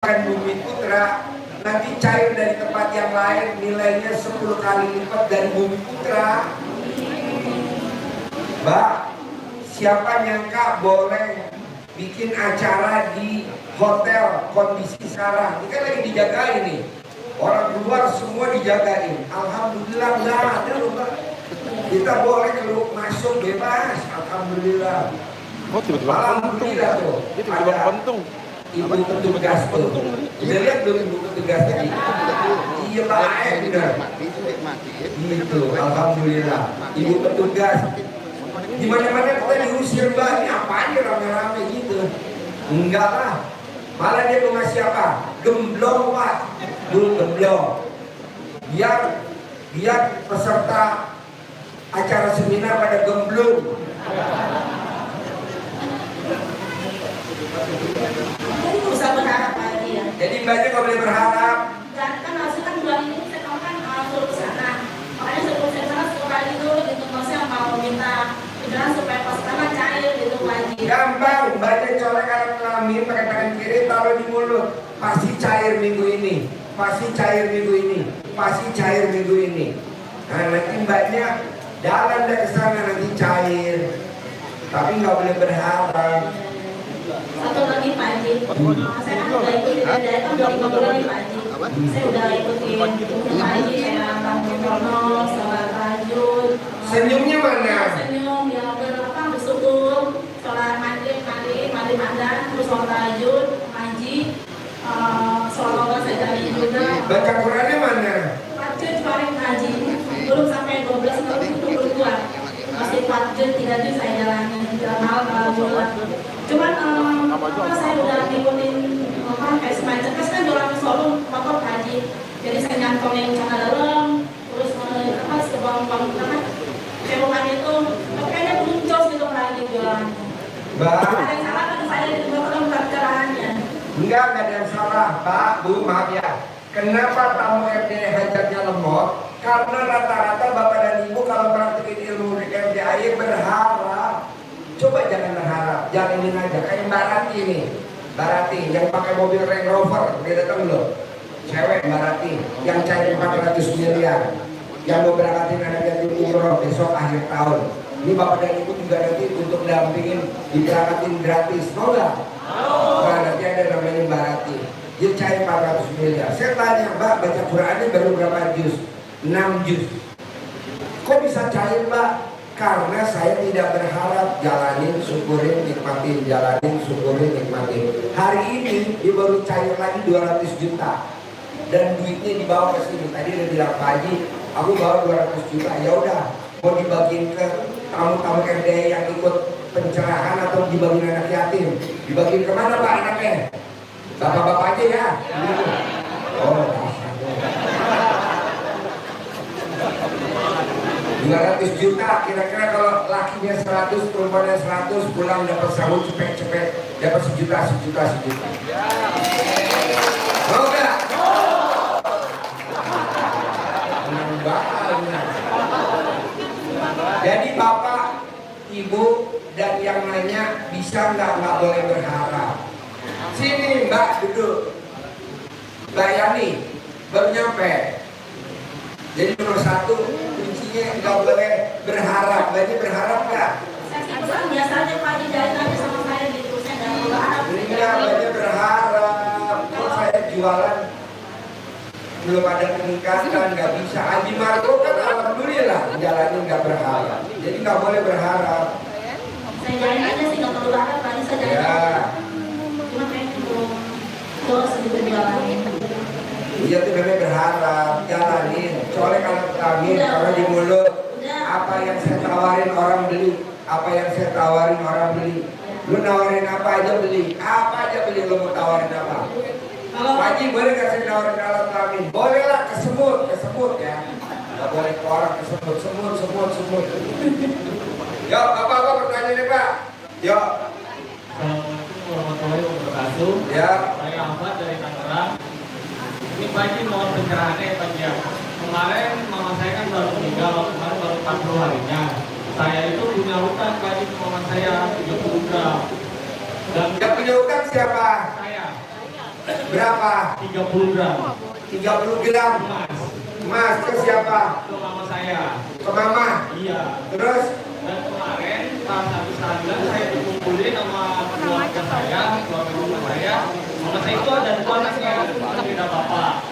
Bumi Putra, nanti cair dari tempat yang lain nilainya 10 kali lipat dari Bumi Putra. Mbak, siapa nyangka boleh bikin acara di hotel kondisi sekarang? Ini kan lagi dijagain nih. Orang luar semua dijagain. Alhamdulillah nggak ada loh Mbak. Kita boleh keluar masuk bebas. Alhamdulillah. Oh, tiba-tiba Alhamdulillah tuh. tiba-tiba pentung. Ibu petugas tuh. Udah lihat belum ibu petugas tadi? Iya baik benar. Gitu, alhamdulillah. Ibu petugas. Di mana-mana kita diusir Mbak, ini apaan ya rame-rame gitu? Enggak lah. Malah dia mau ngasih apa? Gemblong Pak. Dulu gemblong. Biar peserta acara seminar pada gemblong. Jadi nggak usah berharap lagi ya. Jadi Mbaknya nggak boleh berharap. Dan kan harusnya kan bulan ini saya tahu kan suruh ke sana. Makanya sebelum saya sana 10 kali dulu gitu. Maksudnya mau minta udara supaya pas sana cair gitu lagi. Gampang, Mbaknya colek alat kelamin pakai tangan kiri taruh di mulut. Pasti cair minggu ini. Pasti cair minggu ini. Pasti cair minggu ini. Nah nanti Mbaknya jalan dari sana nanti cair. Tapi nggak boleh berharap. Satu lagi Pak Haji, saya kan udah ikutin dari tahun 2015 nih Pak Haji. Saya udah ikutin Pak Haji kayak Bang Rono, Sahabat Rajun. Senyumnya mana? Senyum, ya berapa bersyukur. Sholat maghrib ada, terus sholat Rajun, Haji, sholat Allah sejari juga. Baca Qurannya mana? Fajr paling Haji, belum sampai 12 tahun itu belum keluar. Masih Fajr 3 juz saya jalanin, jalan malam bulan. Cuman saya udah ngikutin kayak semacam kan jualan solo motor Haji, jadi saya nyantongin celana dalam terus sebang-bang celuman itu kayaknya belum jos gitu lagi jualan. Mbak, Ada yang salah kan saya di belakang pencerahannya. enggak ada yang salah Pak, Bu, maaf ya. Kenapa tamu RDI hajatnya lemot? Karena rata-rata Bapak dan Ibu kalau praktekin ilmu RDI berharap. Coba jangan berharap, jalanin aja. Kayak Mbak Rati nih, Mbak Rati yang pakai mobil Range Rover, dia datang loh. Cewek Mbak Rati yang cair 400 miliar, yang mau berangkatin anak yatim umroh besok akhir tahun. Ini Bapak dan Ibu juga nanti untuk dampingin diberangkatin gratis, mau nggak? Nah, nanti ada namanya Mbak Rati, dia cair 400 miliar. Saya tanya Mbak, baca Qurannya baru berapa juz? 6 juz. Kok bisa cair Mbak? Karena saya tidak berharap, jalanin, syukurin, nikmatin, jalanin, syukurin, nikmatin. Hari ini dia baru cair lagi 200 juta dan duitnya dibawa ke sini. Tadi udah bilang Pak Haji, aku bawa 200 juta. Ya udah, mau dibagiin ke tamu-tamu RDI yang ikut pencerahan atau dibagiin anak yatim? Dibagiin kemana Pak anaknya? Bapak-bapak aja ya. Oh, 200 juta, kira-kira kalau lakinya 100, perempuannya 100, pulang dapat sahur cepet-cepet, dapat sejuta. Mau gak? Senang banget. Jadi Bapak, Ibu, dan yang lainnya bisa nggak boleh berharap. Sini Mbak duduk. Mbak Yani, baru nyampe. Jadi nomor 1, kuncinya nggak boleh berharap. Mbaknya berharap nggak? Saya sih pesan biasa aja Pak Haji, jalan aja sama saya gitu. Saya nggak mau berharap. Iya, Mbaknya berharap. Kalau saya jualan belum ada peningkatan, nggak bisa. Haji Margo kan alhamdulillah jalanin nggak berharap. Jadi nggak boleh berharap. Saya jalan aja sih, nggak perlu berharap. Tadi saya jalan. Ya, Cuma kayaknya belum terus gitu jualan. iya tuh namanya berharap, jalanin. Soalnya kalau kami karena di mulut, apa yang saya tawarin orang beli, apa yang saya tawarin orang beli. Lu nawarin apa aja beli, apa aja beli. Lu mau tawarin apa? Kalau Pak Haji boleh gak saya nawarin alat kelamin? Boleh lah, kesemut ya. Gak boleh ke orang kesemut. Yuk, apa pertanyaan nih Pak? Yuk. Assalamualaikum warahmatullahi wabarakatuh. Ya. Saya Ahmad dari Tangerang. Ini Pak Haji mohon pencerahannya ya Pak Haji. Kemarin mama saya kan baru meninggal, kemarin baru 40 harinya. Saya itu punya hutang Pak Haji, mama saya 30 gram. Dan Yang punya utang siapa? saya Berapa? 30 gram 30 gram. emas. Mas ke siapa? Itu mama saya. Ke mama. Iya. Terus Dan kemarin pas habis tahlilan saya dikumpulin sama keluarga saya, keluarga rumah saya. Mama saya itu ada 2 anaknya, beda bapak.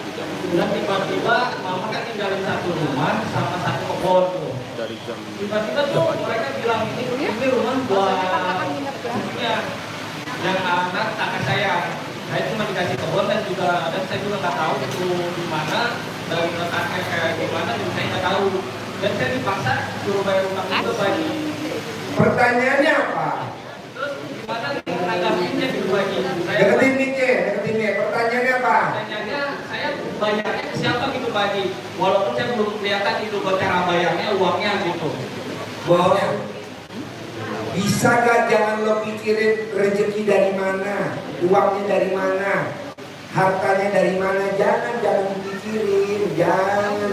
Dan tiba-tiba mama kan tinggalin satu rumah sama satu kebun tuh. Dari jam Tiba-tiba tuh mereka bilang ini rumah buat cucunya yang anak kakak saya. Saya cuma dikasih kebun dan saya juga nggak tahu itu di mana dan letaknya kayak gimana dan saya nggak tahu. Dan saya dipaksa suruh bayar utang itu bagi. pertanyaannya apa? Terus gimana nih menanggapinya gitu bagi? Deketin nih. Pertanyaannya apa? Pertanyaannya saya bayarnya ke siapa gitu bagi? Walaupun saya belum kelihatan itu cara bayarnya uangnya gitu. Bos, bisa gak jangan lo pikirin rezeki dari mana, uangnya dari mana, hartanya dari mana, jangan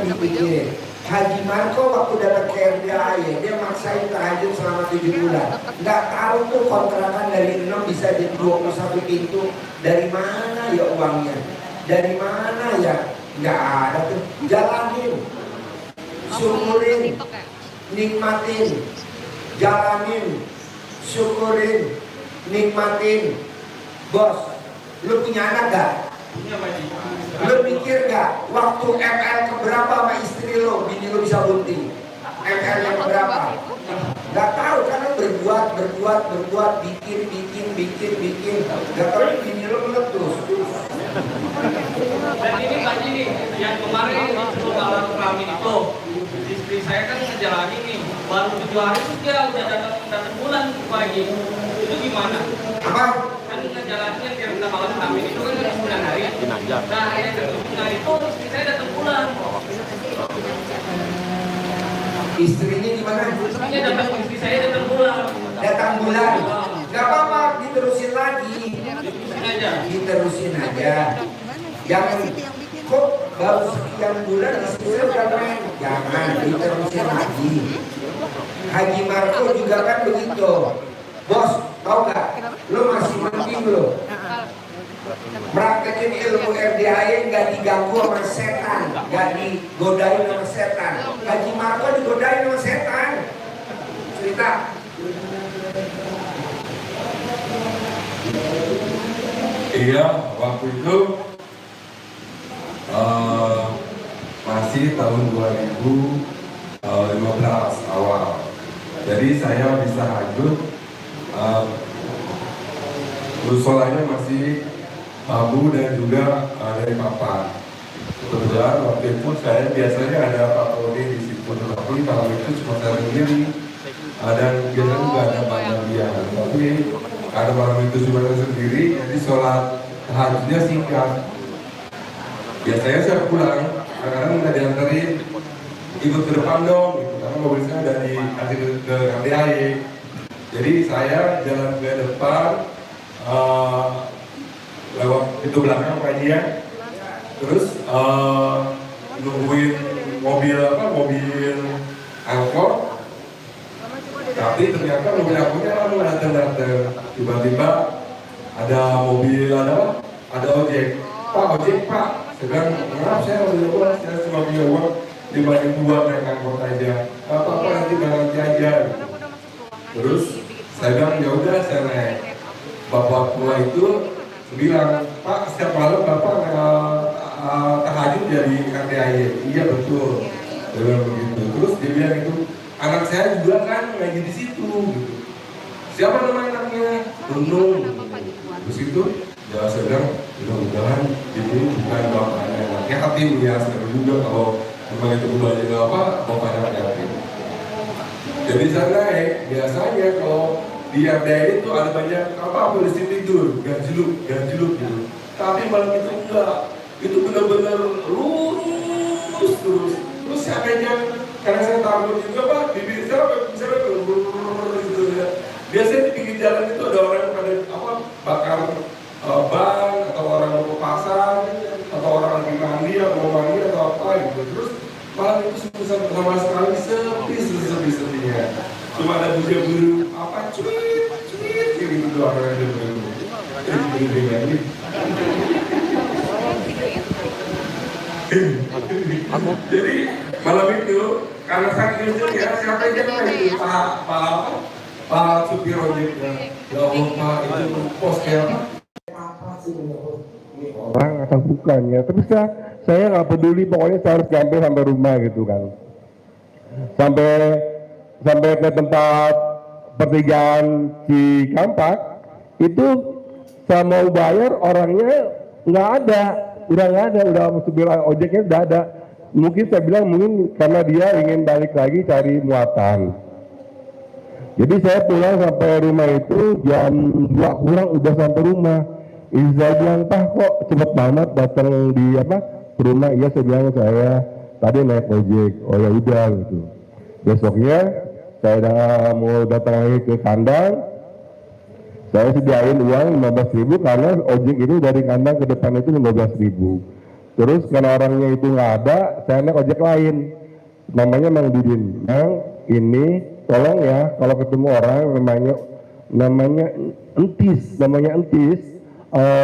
dipikirin. Haji Marco waktu datang ke RDAY, dia maksain tahajud selama 7 bulan. Nggak tahu tuh kontrakan dari 6 bisa jadi 21 pintu. Dari mana ya uangnya? Dari mana ya? Nggak ada tuh. Jalanin, syukurin, nikmatin, jalanin, syukurin, nikmatin. Bos, lu punya anak gak? Punya bagi. Lu mikir gak waktu ML keberapa sama istri lo, bini lo bisa bunting? ML yang keberapa? Gak tahu karena berbuat, bikin. Gak tahu bini lo meletus. Dan ini Pak nih, yang kemarin sebelum alat kelamin itu, istri saya kan ngejalanin nih, baru 7 hari itu dia udah datang bulan pagi. Itu gimana? Apa? Kan ngejalanin yang kita alat kelamin itu kan 9 hari. Jenazah. Nah, yang ke-9 itu istri saya datang bulan. Istrinya gimana? Istri saya datang bulan. Datang bulan. Gak apa-apa, diterusin lagi. Diterusin aja. Jangan kok baru sekian bulan istri udah main. Jangan, diterusin lagi. Haji Marco juga kan begitu. Bos, tau gak? Lo masih mending lo. Praktekin ilmu RDAY gak diganggu sama setan, gak digodain sama setan. Haji Marco digodain sama setan. Cerita. Iya, waktu itu masih tahun 2015 awal. Jadi saya bisa hajut, musolanya masih bambu dan juga dari papan. Kebetulan waktu itu saya biasanya ada patroli di situ, tapi kalau itu cuma saya sendiri. Dan biasanya juga ada banyak dia, tapi karena malam itu cuma saya sendiri, jadi sholat tahajudnya singkat. Biasanya saya pulang, kadang-kadang minta dianterin ikut ke depan dong, gitu. Karena mobil saya udah dikasih ke RDAY. Jadi saya jalan ke depan, lewat pintu belakang kajian, terus nungguin mobil angkot. Tapi ternyata mobil angkotnya lama datang. Tiba-tiba ada mobil ada ojek. Pak. Sedang maaf saya udah uang, saya cuma punya uang dibanding 2 naik angkot aja. Apa-apa nanti nanti aja. Terus saya bilang ya udah saya naik. Bapak tua itu bilang, Pak setiap malam Bapak tahajud jadi RDAY. Iya betul. Dia bilang begitu. Terus dia bilang itu anak saya juga kan ngaji di situ. Gitu. Siapa nama anaknya? Nunung. Terus itu ya saya bilang mudah-mudahan ini bukan bapaknya anaknya yatim ya. Saya juga kalau memang itu bukannya bapaknya yatim. Jadi saya naik biasanya kalau di RDAY itu ada banyak polisi tidur, ganjiluk gitu. Tapi malam itu enggak, itu benar-benar lurus terus. Terus siapa yang karena saya takut juga Pak, bibir saya gitu ya. Biasanya di pinggir jalan itu ada orang yang pada bakar ban atau orang mau ke pasar atau orang lagi mandi atau apa gitu. Terus malam itu sama sekali sepi-sepinya. Cuma ada burung cuit gitu doang yang ada burung. Jadi Jadi malam itu karena saking lucunya siapa yang itu Pak supir ojeknya. Ya Allah Pak itu posnya apa sih ini orang atau bukan ya? Tapi saya nggak peduli, pokoknya saya harus nyampe sampai rumah gitu kan. Sampai ke tempat pertigaan Cikampak itu saya mau bayar orangnya nggak ada, udah supir ojeknya udah ada. Mungkin saya bilang mungkin karena dia ingin balik lagi cari muatan. Jadi saya pulang sampai rumah itu jam 2 kurang udah sampai rumah. Saya bilang, Pak kok cepet banget datang di ke rumah? Iya, saya bilang saya tadi naik ojek. Oh ya udah gitu. Besoknya saya udah mau datang lagi ke kandang. Saya sediain uang 15.000 karena ojek itu dari kandang ke depan itu 15.000. Terus karena orangnya itu nggak ada, saya naik ojek lain. Namanya Mang Didin. Mang, ini tolong ya kalau ketemu orang namanya Entis,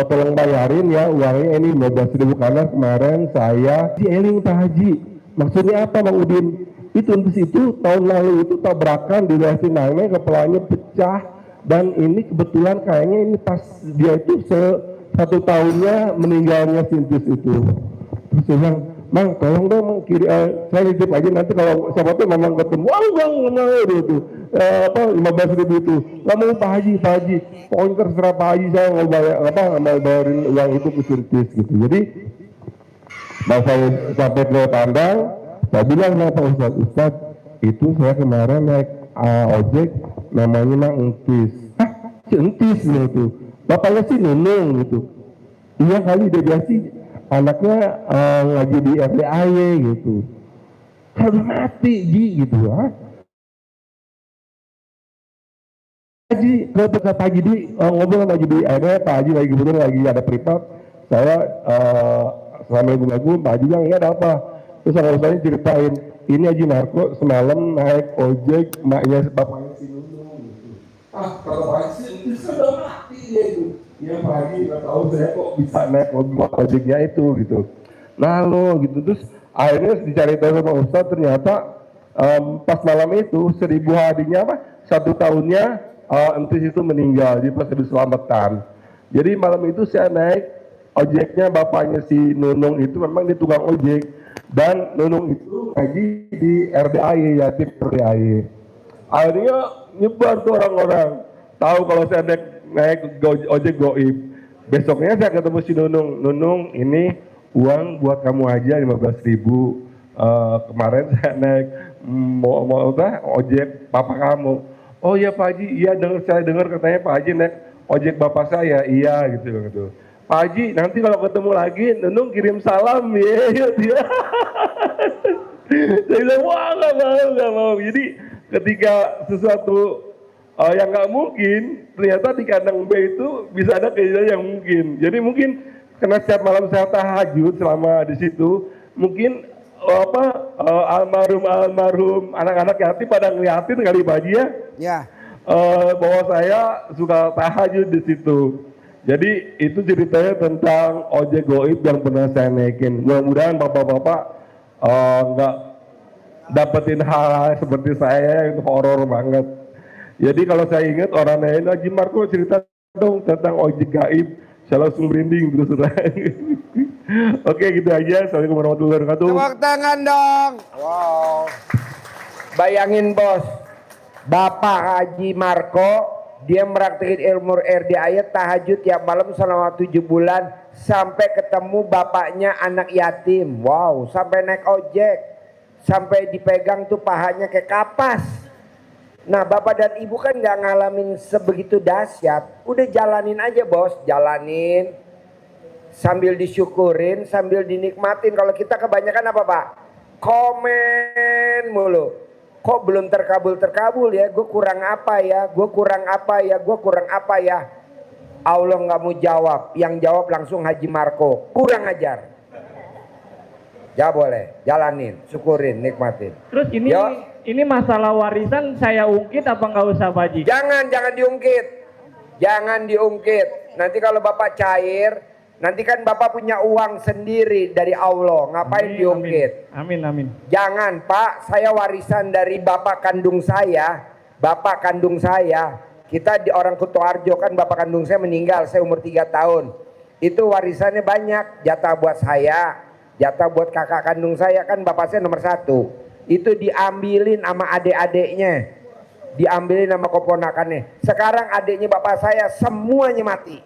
tolong bayarin ya uangnya ini 15.000 karena kemarin saya dieling Pak Haji. Maksudnya apa Mang Udin? Itu Entis itu tahun lalu itu tabrakan di daerah Sinangnya, kepalanya pecah. Dan ini kebetulan kayaknya ini pas dia itu 1 tahunnya meninggalnya Sintis itu. Terus saya bilang, Mang tolong dong Mang, saya nitip aja nanti kalau siapa tuh memang ketemu, Bang itu 15.000 itu. Nggak mau Pak Haji, pokoknya terserah Pak Haji, saya mau bayarin uang itu ke Sintis gitu. Jadi pas saya sampai ke kandang, saya bilang sama Pak Ustadz, itu saya kemarin naik ojek namanya Mang Entis. Si Entis gitu. Bapaknya sih Nunung gitu. Iya kali dia sih anaknya lagi di RDAY gitu. Kalau mati gitu. Haji, kalau pagi di ngobrol sama Haji di akhirnya Pak Haji lagi ada privat. Saya sama ibu Pak Haji bilang, iya ada apa? Terus saya ceritain, ini Haji Marco semalam naik ojek maknya bapaknya si Nunung gitu. Kalau Pak Haji itu sudah mati dia itu. Ya Pak Haji nggak tahu saya kok bisa naik ojeknya itu gitu. Nah lo gitu, terus akhirnya dicari tahu sama Ustadz, ternyata pas malam itu 1000 harinya 1 tahunnya Entis itu meninggal, jadi pas diselamatkan. Jadi malam itu saya naik ojeknya bapaknya si Nunung itu memang di tukang ojek. Dan Nunung itu lagi di RDAY, yatim RDAY. Akhirnya nyebar tuh orang-orang tahu kalau saya naik ojek goib. Besoknya saya ketemu si Nunung, ini uang buat kamu aja 15.000. Kemarin saya naik mau ojek papa kamu. Oh iya Pak Haji, iya saya dengar katanya Pak Haji naik ojek bapak saya, iya gitu. Pak Haji, nanti kalau ketemu lagi, Nunung kirim salam ya. Saya bilang, wah nggak mau. Jadi ketika sesuatu yang nggak mungkin, ternyata di kandang B itu bisa ada kejadian yang mungkin. Jadi mungkin karena setiap malam saya tahajud selama di situ, mungkin almarhum anak-anak yatim pada ngeliatin kali Pak Haji ya. Bahwa saya suka tahajud di situ. Jadi itu ceritanya tentang ojek goib yang pernah saya naikin. Mudah-mudahan bapak-bapak nggak dapetin hal seperti saya yang horor banget. Jadi kalau saya ingat orang lain, Haji Marco cerita dong tentang ojek gaib, saya langsung merinding terus. Oke gitu aja. Assalamualaikum warahmatullahi wabarakatuh. Tepuk tangan dong. Wow. Bayangin bos, Bapak Haji Marco, dia meraktikin ilmu RDAY tahajud tiap malam selama 7 bulan sampai ketemu bapaknya anak yatim. Wow, sampai naik ojek, sampai dipegang tuh pahanya kayak kapas. Nah bapak dan ibu kan nggak ngalamin sebegitu dahsyat, udah jalanin aja bos, jalanin sambil disyukurin, sambil dinikmatin. Kalau kita kebanyakan apa Pak? Komen mulu. Kok belum terkabul ya, gue kurang apa ya, gue kurang apa ya. Allah nggak mau jawab, yang jawab langsung Haji Marco, kurang ajar. Ya boleh, jalanin, syukurin, nikmatin. Terus ini masalah warisan saya ungkit apa nggak usah Pak Haji? Jangan diungkit. Jangan diungkit. Nanti kalau Bapak cair, Nanti kan Bapak punya uang sendiri dari Allah, ngapain diungkit? Amin, amin. Jangan Pak, saya warisan dari bapak kandung saya. Bapak kandung saya, kita di orang Kutoarjo kan bapak kandung saya meninggal, saya umur 3 tahun. Itu warisannya banyak, jatah buat saya, jatah buat kakak kandung saya, kan bapak saya nomor 1. Itu diambilin sama adik-adiknya, diambilin sama keponakannya. Sekarang adiknya bapak saya semuanya mati.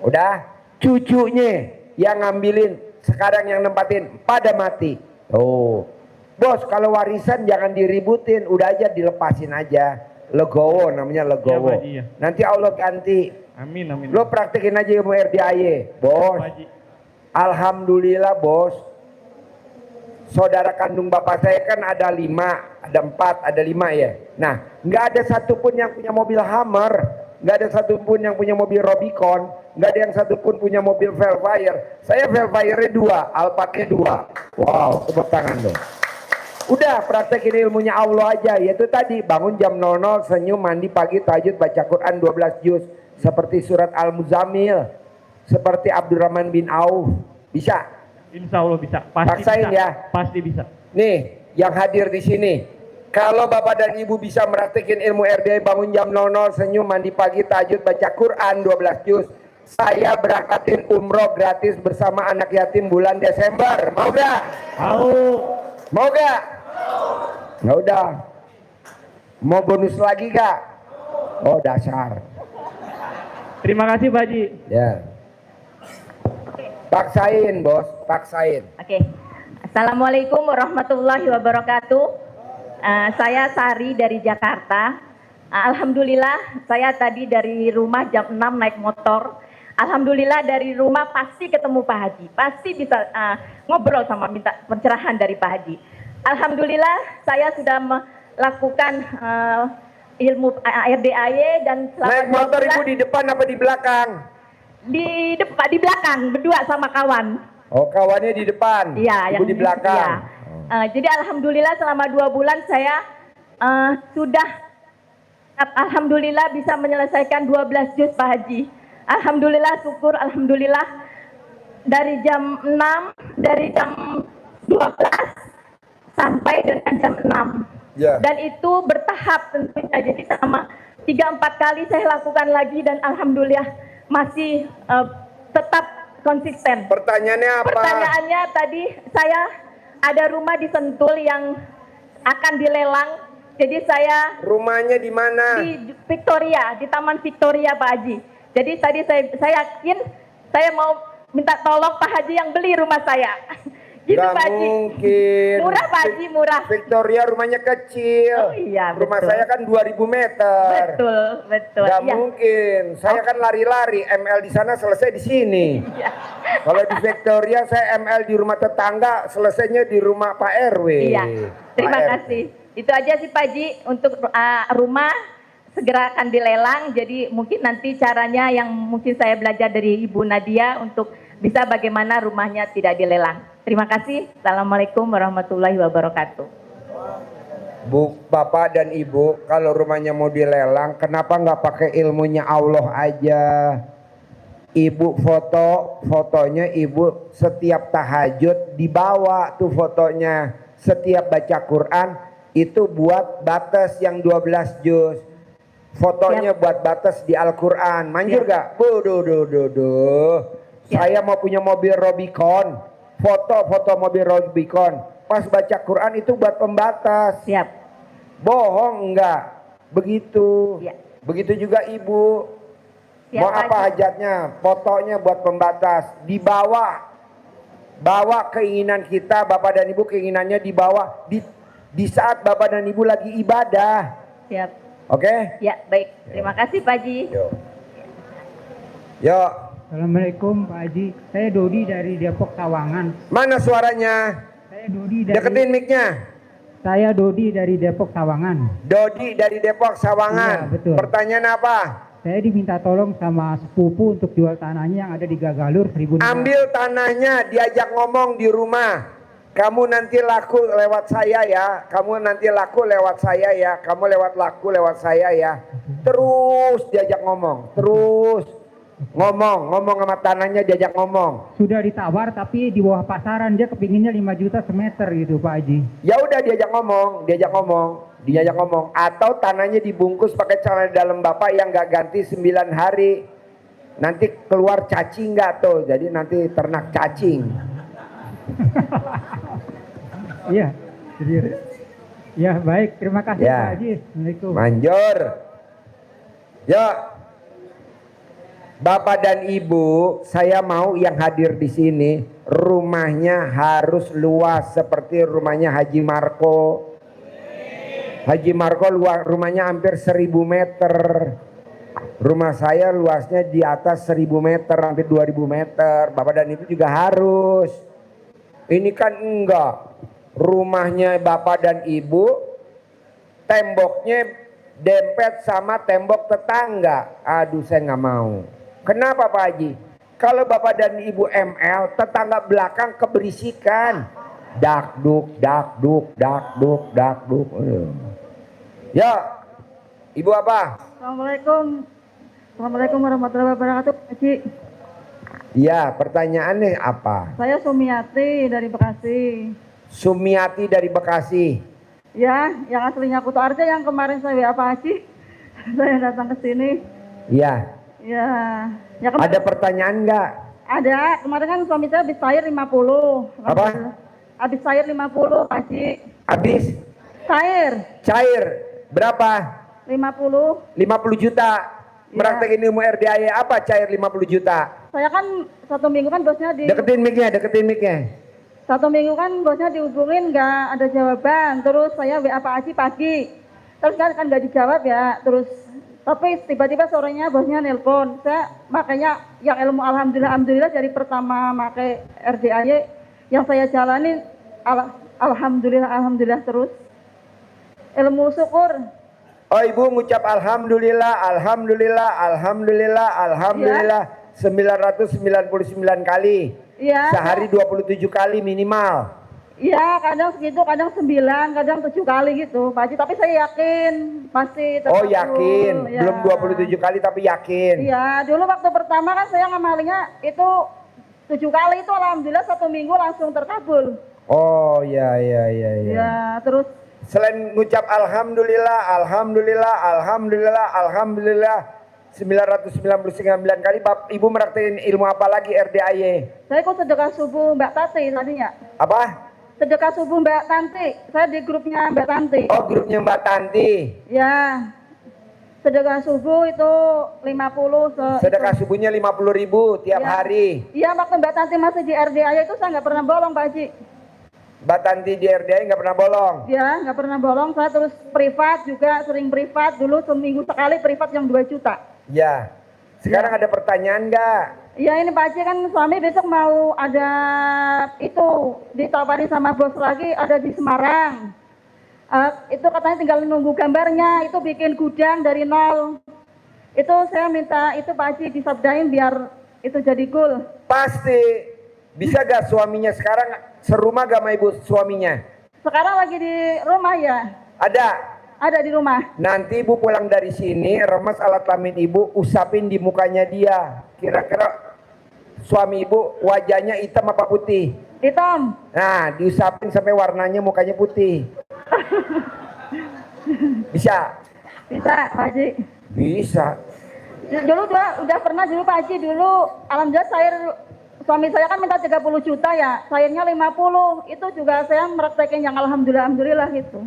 Udah, cucunya yang ngambilin, sekarang yang nempatin pada mati. Oh, bos, kalau warisan jangan diributin, udah aja dilepasin aja. Legowo namanya, legowo. Iya, Pak Haji, iya. Nanti Allah ganti. Amin, amin. Lo praktekin aja ilmu RDAY, bos. Pak Haji. Alhamdulillah bos. Saudara kandung bapak saya kan ada 5, ada 4, ada 5 ya. Nah, nggak ada satupun yang punya mobil Hummer, nggak ada satupun yang punya mobil Rubicon, nggak ada yang satupun punya mobil Velfire. Saya Velfire-nya 2, Alphard-nya 2. Wow, tepuk tangan dong. Udah praktekin ilmunya Allah aja, yaitu tadi bangun jam 00, senyum, mandi pagi, tahajud, baca Quran 12 juz, seperti surat Al-Muzammil, seperti Abdurrahman bin Auf. Bisa? Insya Allah bisa. Pasti Paksain bisa. ya. Pasti bisa. Nih, yang hadir di sini, kalau Bapak dan Ibu bisa meraktekin ilmu RDA, bangun jam 00, senyum, mandi pagi, tahajud, baca Quran 12 juz, saya berangkatin umroh gratis bersama anak yatim bulan Desember. Mau gak? Mau. Mau gak? Ya udah. Mau bonus lagi gak? Oh dasar. Terima kasih Pak Haji. Ya. Paksain bos, paksain. Oke. Assalamualaikum warahmatullahi wabarakatuh. Saya Sari dari Jakarta. Alhamdulillah saya tadi dari rumah jam 6 naik motor. Alhamdulillah dari rumah pasti ketemu Pak Haji. Pasti bisa ngobrol sama minta pencerahan dari Pak Haji. Alhamdulillah saya sudah melakukan ilmu RDAY dan selama Naik 2 motor bulan Ibu di depan apa di belakang? di depan, di belakang berdua sama kawan. Oh kawannya di depan, Iya, Ibu di belakang. Iya. Jadi alhamdulillah selama 2 bulan saya sudah alhamdulillah bisa menyelesaikan 12 juz Pak Haji. Alhamdulillah, syukur alhamdulillah. Dari jam 6, dari jam 12 sampai dengan jam 6. Ya. Dan itu bertahap tentunya. Jadi selama 3-4 kali saya lakukan lagi dan alhamdulillah masih tetap konsisten. Pertanyaannya apa? Pertanyaannya tadi saya ada rumah di Sentul yang akan dilelang. Jadi saya Rumahnya di mana? di Victoria, di Taman Victoria Pak Haji. Jadi tadi saya yakin saya mau minta tolong Pak Haji yang beli rumah saya. Gitu Gak Pak Haji. mungkin. Murah Pak Haji, murah. Victoria rumahnya kecil. Oh iya, Rumah betul. saya kan 2000 meter. Betul, betul. Gak Iya. mungkin. Saya kan lari-lari. ML di sana selesai di sini. Iya. Kalau di Victoria saya ML di rumah tetangga, selesainya di rumah Pak RW. Iya. Terima Pak RW. kasih. Itu aja sih Pak Haji untuk rumah segera akan dilelang. Jadi mungkin nanti caranya yang mungkin saya belajar dari Ibu Nadia untuk bisa bagaimana rumahnya tidak dilelang. Terima kasih. Assalamualaikum warahmatullahi wabarakatuh. Bu, Bapak dan Ibu, kalau rumahnya mau dilelang, kenapa nggak pakai ilmunya Allah aja? Ibu fotonya Ibu setiap tahajud dibawa tuh fotonya. Setiap baca Quran itu buat batas yang 12 juz. Fotonya buat batas di Al-Quran. Manjur gak? Saya mau punya mobil Rubicon. Foto mobil Rubicon. Pas baca Quran itu buat pembatas. Siap. Bohong enggak? Begitu. Ya. Begitu juga Ibu. Siap, Mau Pak apa Haji. hajatnya? Fotonya buat pembatas. Dibawa. Bawa keinginan kita, Bapak dan Ibu keinginannya dibawa. Di saat Bapak dan Ibu lagi ibadah. Siap. Oke? Ya, baik. Terima kasih Pak Haji. Yuk. Assalamualaikum Pak Haji, saya Dodi dari Depok Sawangan. Mana suaranya? Saya Dodi dari Deketin mic-nya. Saya Dodi dari Depok Sawangan. Dodi dari Depok Sawangan. Iya, betul. Pertanyaan apa? Saya diminta tolong sama sepupu untuk jual tanahnya yang ada di Gagalur 1000. Ambil tanahnya, diajak ngomong di rumah. Kamu nanti laku lewat saya ya. Kamu nanti laku lewat saya ya. Kamu laku lewat saya ya. Terus diajak ngomong. Terus. ngomong sama tanahnya, diajak ngomong. Sudah ditawar tapi di bawah pasaran, dia kepinginnya 5 juta semeter gitu Pak Haji. Ya udah diajak ngomong. Atau tanahnya dibungkus pakai celana dalam Bapak yang nggak ganti 9 hari. Nanti keluar cacing nggak tuh, jadi nanti ternak cacing. Iya, jadi ya baik, terima kasih Ya. Pak Haji. Assalamualaikum. Manjur. Ya, Bapak dan Ibu, saya mau yang hadir di sini rumahnya harus luas seperti rumahnya Haji Marco. Haji Marco rumahnya hampir 1000 meter. Rumah saya luasnya di atas 1000 meter, hampir 2000 meter. Bapak dan Ibu juga harus. Ini kan enggak. Rumahnya Bapak dan Ibu, temboknya dempet sama tembok tetangga. Aduh, saya nggak mau. Kenapa Pak Haji? Kalau Bapak dan Ibu ML, tetangga belakang keberisikan. Dakduk, dakduk, dakduk, dakduk. Ya, Ibu apa? Assalamualaikum. Assalamualaikum warahmatullahi wabarakatuh, Pak Haji. Ya, pertanyaannya apa? Saya Sumiati dari Bekasi. Sumiati dari Bekasi. Ya, yang aslinya Kutu Arja yang kemarin saya WA Pak Haji. Saya datang ke sini. Ya. Ya, ya kemarin, Ada pertanyaan nggak? ada. Kemarin kan suami saya habis cair 50. Apa? Habis cair 50, Pak Haji. Habis cair berapa? 50. 50 juta. Ya. Praktekin ilmu RDAY apa cair 50 juta? Saya kan 1 minggu kan bosnya Deketin mic-nya. 1 minggu kan bosnya dihubungin nggak ada jawaban. Terus saya WA Pak Haji pagi. Terus kan nggak dijawab ya. Terus tapi tiba-tiba sorenya bosnya nelpon. Saya makanya yang ilmu alhamdulillah dari pertama pakai RDAY yang saya jalani alhamdulillah terus. Ilmu syukur. Oh, Ibu ngucap alhamdulillah. Ya. 999 kali. Iya. Sehari 27 kali minimal. Iya, kadang segitu, kadang 9, kadang 7 kali gitu, Pak Haji. Tapi saya yakin pasti tetap. Oh, yakin. Ya. Belum 27 kali tapi yakin. Iya, dulu waktu pertama kan saya ngamalinya itu 7 kali itu alhamdulillah 1 minggu langsung terkabul. Oh, ya. Ya, terus Selain ngucap alhamdulillah 999 kali, Ibu meraktekin ilmu apa lagi RDAY? saya ikut sedekah subuh Mbak Tati tadinya. Apa? Sedekah subuh Mbak Tanti. Saya di grupnya Mbak Tanti. Oh, grupnya Mbak Tanti. Ya. Sedekah subuh itu 50. Sedekah subuhnya 50.000 tiap Ya. hari. Iya, waktu Mbak Tanti masih di RDAY itu saya nggak pernah bolong, Pak Haji. Mbak Tanti di RDAY nggak pernah bolong. Ya, nggak pernah bolong. Saya terus privat juga, sering privat. Dulu seminggu sekali privat yang 2 juta. Ya. Sekarang ada pertanyaan nggak? Iya, ini Pak Haji kan suami besok mau ada itu ditawari sama bos lagi, ada di Semarang. Itu katanya tinggal nunggu gambarnya, itu bikin gudang dari nol. Itu saya minta itu Pak Haji disabdain biar itu jadi goal. Pasti. Bisa gak suaminya sekarang serumah gak sama ibu suaminya? Sekarang lagi di rumah ya? Ada di rumah. Nanti ibu pulang dari sini, remas alat kelamin ibu, usapin di mukanya dia. Kira-kira suami ibu wajahnya hitam apa putih? Hitam. Nah, diusapin sampai warnanya mukanya putih. Bisa? Bisa, Pak Haji. Bisa. Dulu udah pernah dulu Pak Haji dulu. Alhamdulillah suami saya kan minta 30 juta ya. Sayurnya 50. Itu juga saya meraktekin yang alhamdulillah gitu.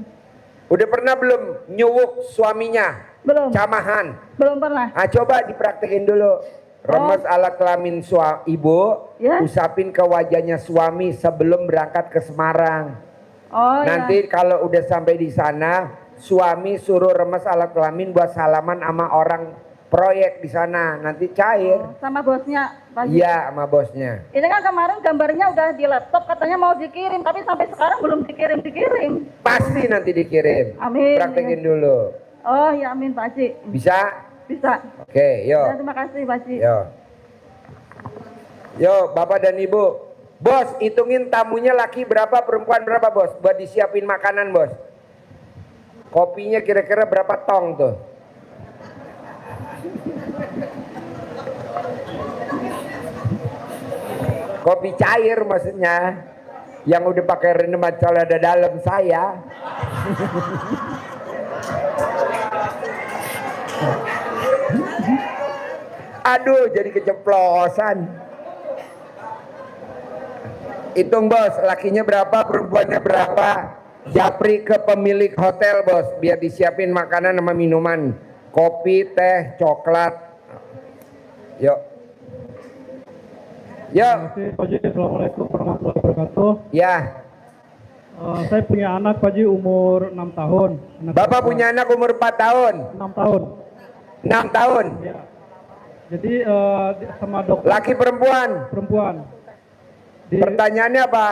Udah pernah belum nyuwuk suaminya? Belum. Camahan? Belum pernah. Nah, coba dipraktekin dulu. Remes alat kelamin ibu, Ya. usapin ke wajahnya suami sebelum berangkat ke Semarang. Oh Nanti kalau udah sampai di sana, suami suruh remes alat kelamin buat salaman sama orang proyek di sana. Nanti cair. Sama bosnya, Pak Haji. Iya, sama bosnya. Ini kan kemarin gambarnya udah di laptop katanya mau dikirim, tapi sampai sekarang belum dikirim. Pasti nanti dikirim. Amin. Praktekin dulu. Oh ya amin Pak Haji. Bisa? Bisa. Oke, yuk. Ya, terima kasih Pak Haji. Yo, Bapak dan Ibu. Bos, hitungin tamunya laki berapa, perempuan berapa, Bos? Buat disiapin makanan, Bos. Kopinya kira-kira berapa tong tuh? Kopi cair maksudnya. Yang udah pakai rendam kalau ada dalam saya. Aduh, jadi keceplosan. Hitung bos, lakinya berapa, perempuannya berapa. Japri ke pemilik hotel bos, biar disiapin makanan sama minuman. Kopi, teh, coklat. Yuk. Yuk. Terima kasih Pak Ji. Assalamualaikum warahmatullahi wabarakatuh. Ya. Saya punya anak Pak Ji umur 6 tahun. Bapak punya anak umur 4 tahun. 6 tahun. 6 tahun. Ya. Jadi sama dokter. Laki perempuan. Perempuan. Pertanyaannya apa?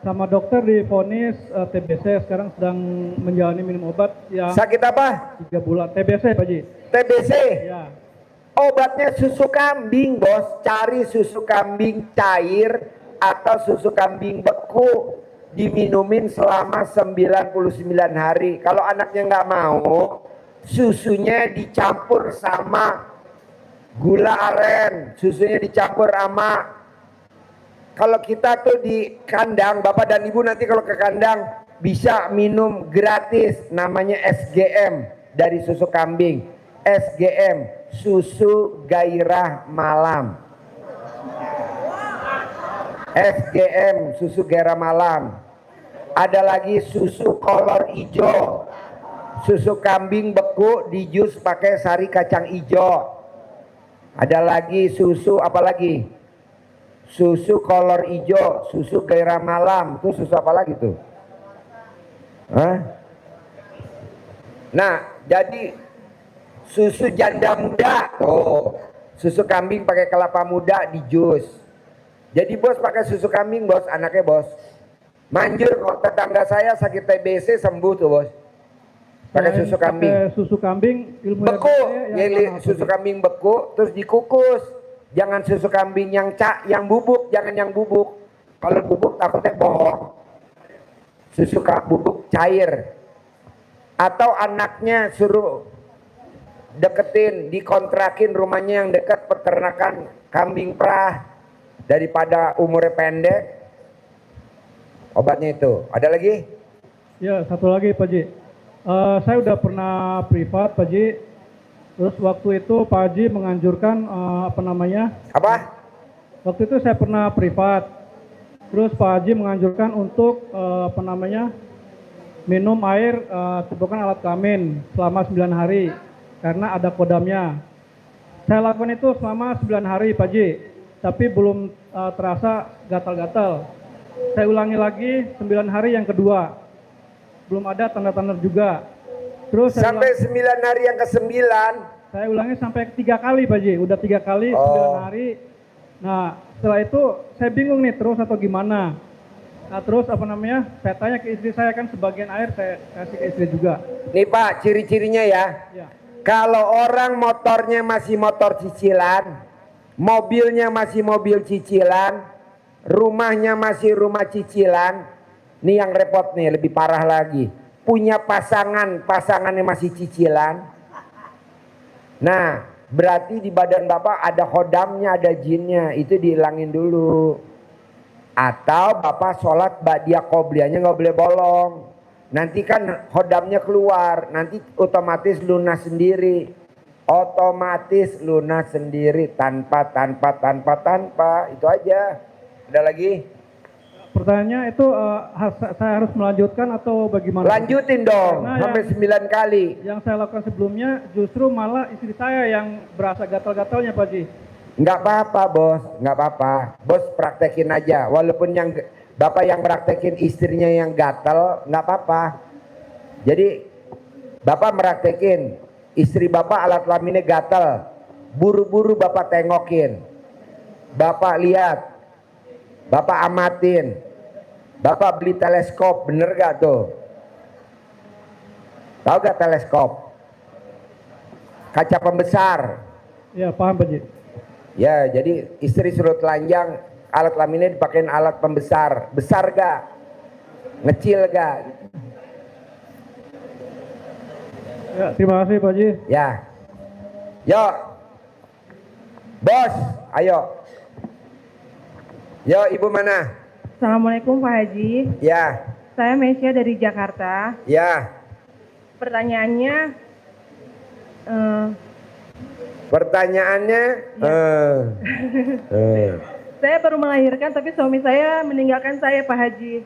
Sama dokter divonis TBC, sekarang sedang menjalani minum obat yang Sakit apa? 3 bulan. TBC Pak Ji. TBC. Ya. Obatnya susu kambing bos. Cari susu kambing cair atau susu kambing beku, diminumin selama 99 hari. Kalau anaknya nggak mau, susunya dicampur sama gula aren, susunya dicampur sama. Kalau kita tuh di kandang, bapak dan ibu nanti kalau ke kandang bisa minum gratis, namanya SGM dari susu kambing. SGM, susu gairah malam. SGM, susu gairah malam. Ada lagi susu kolor hijau, susu kambing beku di jus pakai sari kacang hijau. Ada lagi susu apa lagi? Susu kolor hijau, susu gairah malam. Itu susu apa lagi tuh? Hah? Nah, jadi susu janda muda. Oh, susu kambing pakai kelapa muda di jus. Jadi bos pakai susu kambing bos, anaknya bos. Manjur kok, tetangga saya sakit TBC sembuh tuh bos. Pakai susu kambing. Pakai susu kambing ilmu beku, susu kambing beku terus dikukus. Jangan susu kambing yang yang bubuk, jangan yang bubuk. Kalau bubuk takutnya bohong. Susu bubuk cair. Atau anaknya suruh deketin, dikontrakin rumahnya yang dekat peternakan kambing perah daripada umurnya pendek. Obatnya itu. Ada lagi? Ya, satu lagi Pak Ji. Saya udah pernah privat Pak Ji. Terus waktu itu Pak Haji menganjurkan Apa? Waktu itu saya pernah privat. Terus Pak Haji menganjurkan untuk minum air cebokan alat kelamin selama 9 hari karena ada kodamnya. Saya lakukan itu selama 9 hari Pak Haji, tapi belum terasa gatal-gatal. Saya ulangi lagi 9 hari yang kedua. Belum ada tanda-tanda juga. Terus sampai 9 hari yang ke-9 saya ulangi sampai 3 kali Pak Ji, udah 3 kali 9 hari. Nah setelah itu saya bingung nih terus atau gimana. Nah terus saya tanya ke istri saya, kan sebagian air saya kasih ke istri juga. Nih Pak, ciri-cirinya ya. Kalau orang motornya masih motor cicilan, mobilnya masih mobil cicilan, rumahnya masih rumah cicilan, nih yang repot nih, lebih parah lagi. Punya pasangannya masih cicilan. Nah, berarti di badan bapak ada khodamnya, ada jinnya, itu dihilangin dulu. Atau bapak sholat ba'diyah qobliyahnya nggak boleh bolong. Nanti kan khodamnya keluar, nanti otomatis lunas sendiri. Otomatis lunas sendiri tanpa, itu aja. Ada lagi? Pertanyaannya itu saya harus melanjutkan atau bagaimana? Lanjutin dong, sampai 9 kali. Yang saya lakukan sebelumnya justru malah istri saya yang berasa gatal-gatalnya Pak Ji. Nggak apa-apa bos, nggak apa-apa. Bos praktekin aja, walaupun yang bapak yang praktekin istrinya yang gatal, nggak apa-apa. Jadi bapak praktekin, istri bapak alat kelaminnya gatal, buru-buru bapak tengokin, bapak lihat, bapak amatin. Bapak beli teleskop, bener gak tuh? Tahu gak teleskop? Kaca pembesar. Ya paham Pak Ji. Ya jadi istri suruh telanjang, alat kelaminnya dipakein alat pembesar. Besar gak? Ngecil gak? Ya terima kasih Pak Ji. Ya. Yuk. Bos, ayo. Yo, Ibu mana? Assalamualaikum Pak Haji. Ya. Saya Mesya dari Jakarta. Ya. Pertanyaannya, saya baru melahirkan tapi suami saya meninggalkan saya Pak Haji.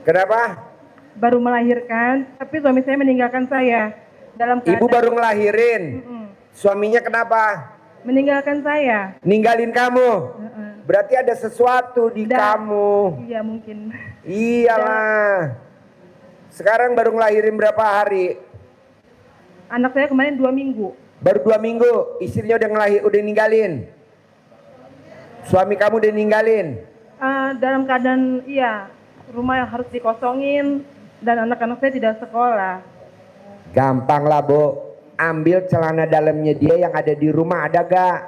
Kenapa? Baru melahirkan tapi suami saya meninggalkan saya. Dalam keadaan, Ibu baru ngelahirin. Suaminya kenapa? meninggalkan saya. Ninggalin kamu. Berarti ada sesuatu di kamu. Iya mungkin. Iyalah. Sekarang baru ngelahirin berapa hari? Anak saya kemarin 2 minggu. Baru 2 minggu. Istrinya udah ninggalin. Suami kamu udah ninggalin. Dalam keadaan iya, rumah yang harus dikosongin dan anak-anak saya tidak sekolah. Gampang lah Bu. Ambil celana dalamnya dia yang ada di rumah, ada gak?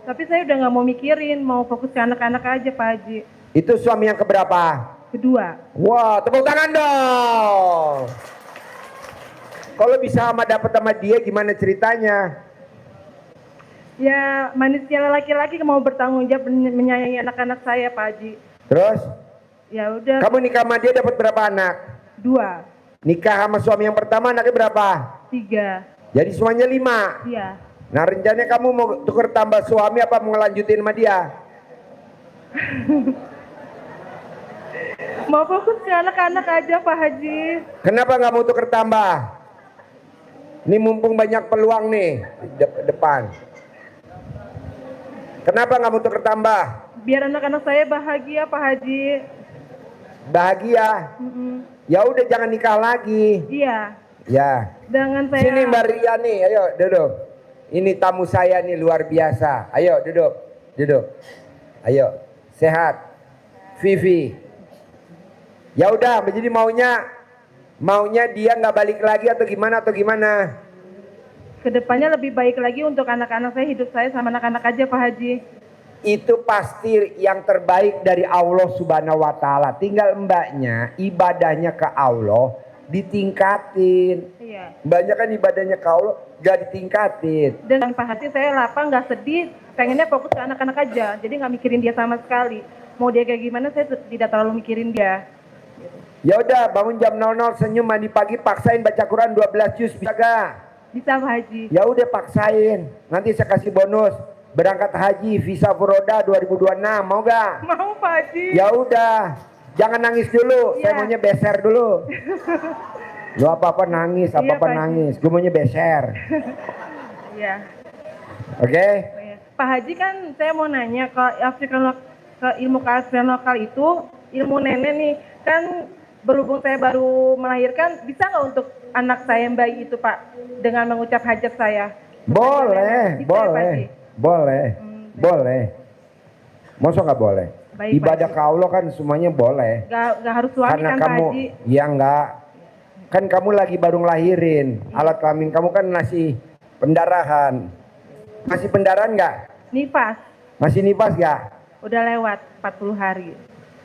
Tapi saya udah nggak mau mikirin, mau fokus ke anak-anak aja Pak Haji. Itu suami yang keberapa? Kedua. Wah, tepuk tangan dong. Kalau bisa dapat sama dia gimana ceritanya? Ya manisnya laki-laki mau bertanggung jawab menyayangi anak-anak saya Pak Haji. Terus? Ya udah. Kamu nikah sama dia dapat berapa anak? 2. Nikah sama suami yang pertama anaknya berapa? 3. Jadi semuanya 5. Iya. Nah rencananya kamu mau tukar tambah suami apa mau ngelanjutin sama dia? Mau fokus ke anak-anak aja Pak Haji. Kenapa nggak mau tukar tambah? Ini mumpung banyak peluang nih depan. Kenapa nggak mau tukar tambah? Biar anak-anak saya bahagia Pak Haji. Bahagia? Ya udah jangan nikah lagi. Iya. Ya. Dengan saya. Sini Mbak Ria nih, ayo duduk. Ini tamu saya nih luar biasa. Ayo duduk, duduk. Ayo, sehat. Vivi. Ya udah, jadi maunya dia nggak balik lagi atau gimana? Kedepannya lebih baik lagi untuk anak-anak saya, hidup saya sama anak-anak aja Pak Haji. Itu pasti yang terbaik dari Allah Subhanahu wa Ta'ala. Tinggal mbaknya ibadahnya ke Allah ditingkatin. Iya. Banyak kan ibadahnya ke Allah gak ditingkatin. Dan Pak Haji saya lapang, nggak sedih, pengennya fokus ke anak-anak aja. Jadi nggak mikirin dia sama sekali. Mau dia kayak gimana saya tidak terlalu mikirin dia. Ya udah bangun jam 00 senyum mandi pagi paksain baca Quran 12 juz bisa gak? Bisa Pak Haji. Ya udah paksain. Nanti saya kasih bonus berangkat haji visa furoda 2026 mau gak? Mau Pak Haji. Ya udah. Jangan nangis dulu, saya maunya beser dulu. Lu apa-apa nangis, apa-apa nangis. Gue maunya beser. Iya. Oke? Pak Haji kan saya mau nanya ke ilmu keaslian lokal itu, ilmu nenek nih. Kan berhubung saya baru melahirkan, bisa nggak untuk anak saya yang bayi itu Pak? Dengan mengucap hajat saya? Boleh, boleh. Boleh. Masa nggak boleh? Baik, ibadah ke Allah kan semuanya boleh. Gak harus suami karena kan kamu, Pak Haji? Ya enggak. Kan kamu lagi baru ngelahirin. Alat kelamin kamu kan masih pendarahan. Masih pendarahan enggak? Nifas. Masih nifas enggak? Udah lewat 40 hari.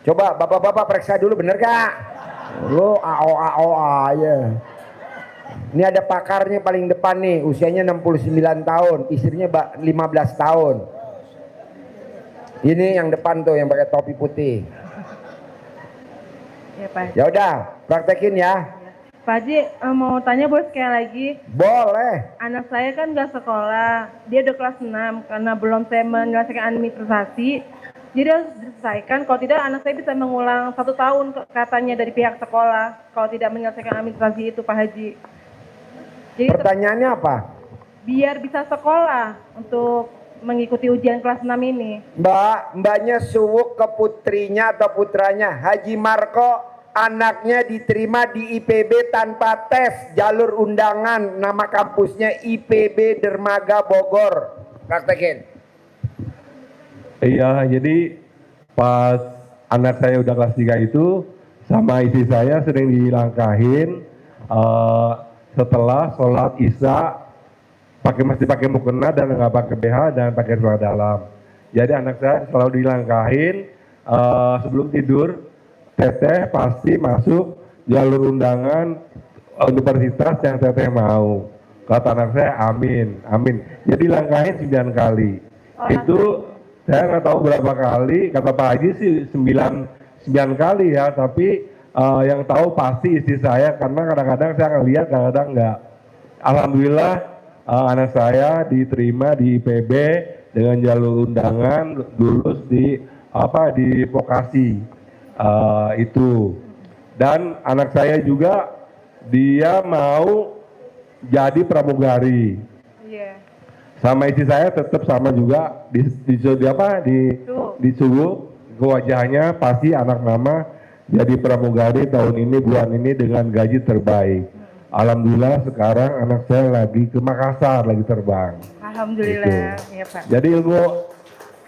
Coba bapak-bapak periksa dulu bener gak? Lo AO aja. Ini ada pakarnya paling depan nih. Usianya 69 tahun. Istrinya 15 tahun. Ini yang depan tuh yang pakai topi putih. Ya Pak. Ya udah, praktekin ya. Pak Haji mau tanya bos sekali lagi. Boleh. Anak saya kan nggak sekolah, dia udah kelas 6 karena belum saya menyelesaikan administrasi. Jadi harus diselesaikan. Kalau tidak anak saya bisa mengulang 1 tahun katanya dari pihak sekolah. Kalau tidak menyelesaikan administrasi itu Pak Haji. Jadi pertanyaannya apa? Biar bisa sekolah untuk mengikuti ujian kelas 6 ini. Mbaknya suwuk ke putrinya atau putranya. Haji Marko anaknya diterima di IPB tanpa tes, jalur undangan, nama kampusnya IPB Dermaga Bogor. Praktekin. Iya, jadi pas anak saya udah kelas 3 itu sama istri saya sering dilangkahin setelah sholat isya masih pakai mukena dan nggak pakai BH dan pakai celana dalam. Jadi anak saya selalu dilangkahin sebelum tidur, teteh pasti masuk jalur undangan universitas yang teteh mau. Kata anak saya amin, amin. Jadi langkahin 9 kali. Itu Saya nggak tahu berapa kali, kata Pak Haji sih 9 kali ya, tapi yang tahu pasti istri saya, karena kadang-kadang saya ngelihat, kadang-kadang nggak. Alhamdulillah anak saya diterima di IPB dengan jalur undangan, lulus di vokasi itu. Dan anak saya juga dia mau jadi pramugari. Iya. Sama istri saya tetap sama juga disuguh ke wajahnya pasti anak mama jadi pramugari tahun ini, bulan ini dengan gaji terbaik. Alhamdulillah sekarang anak saya lagi ke Makassar, lagi terbang. Alhamdulillah, Gitu. ya Pak. Jadi ilmu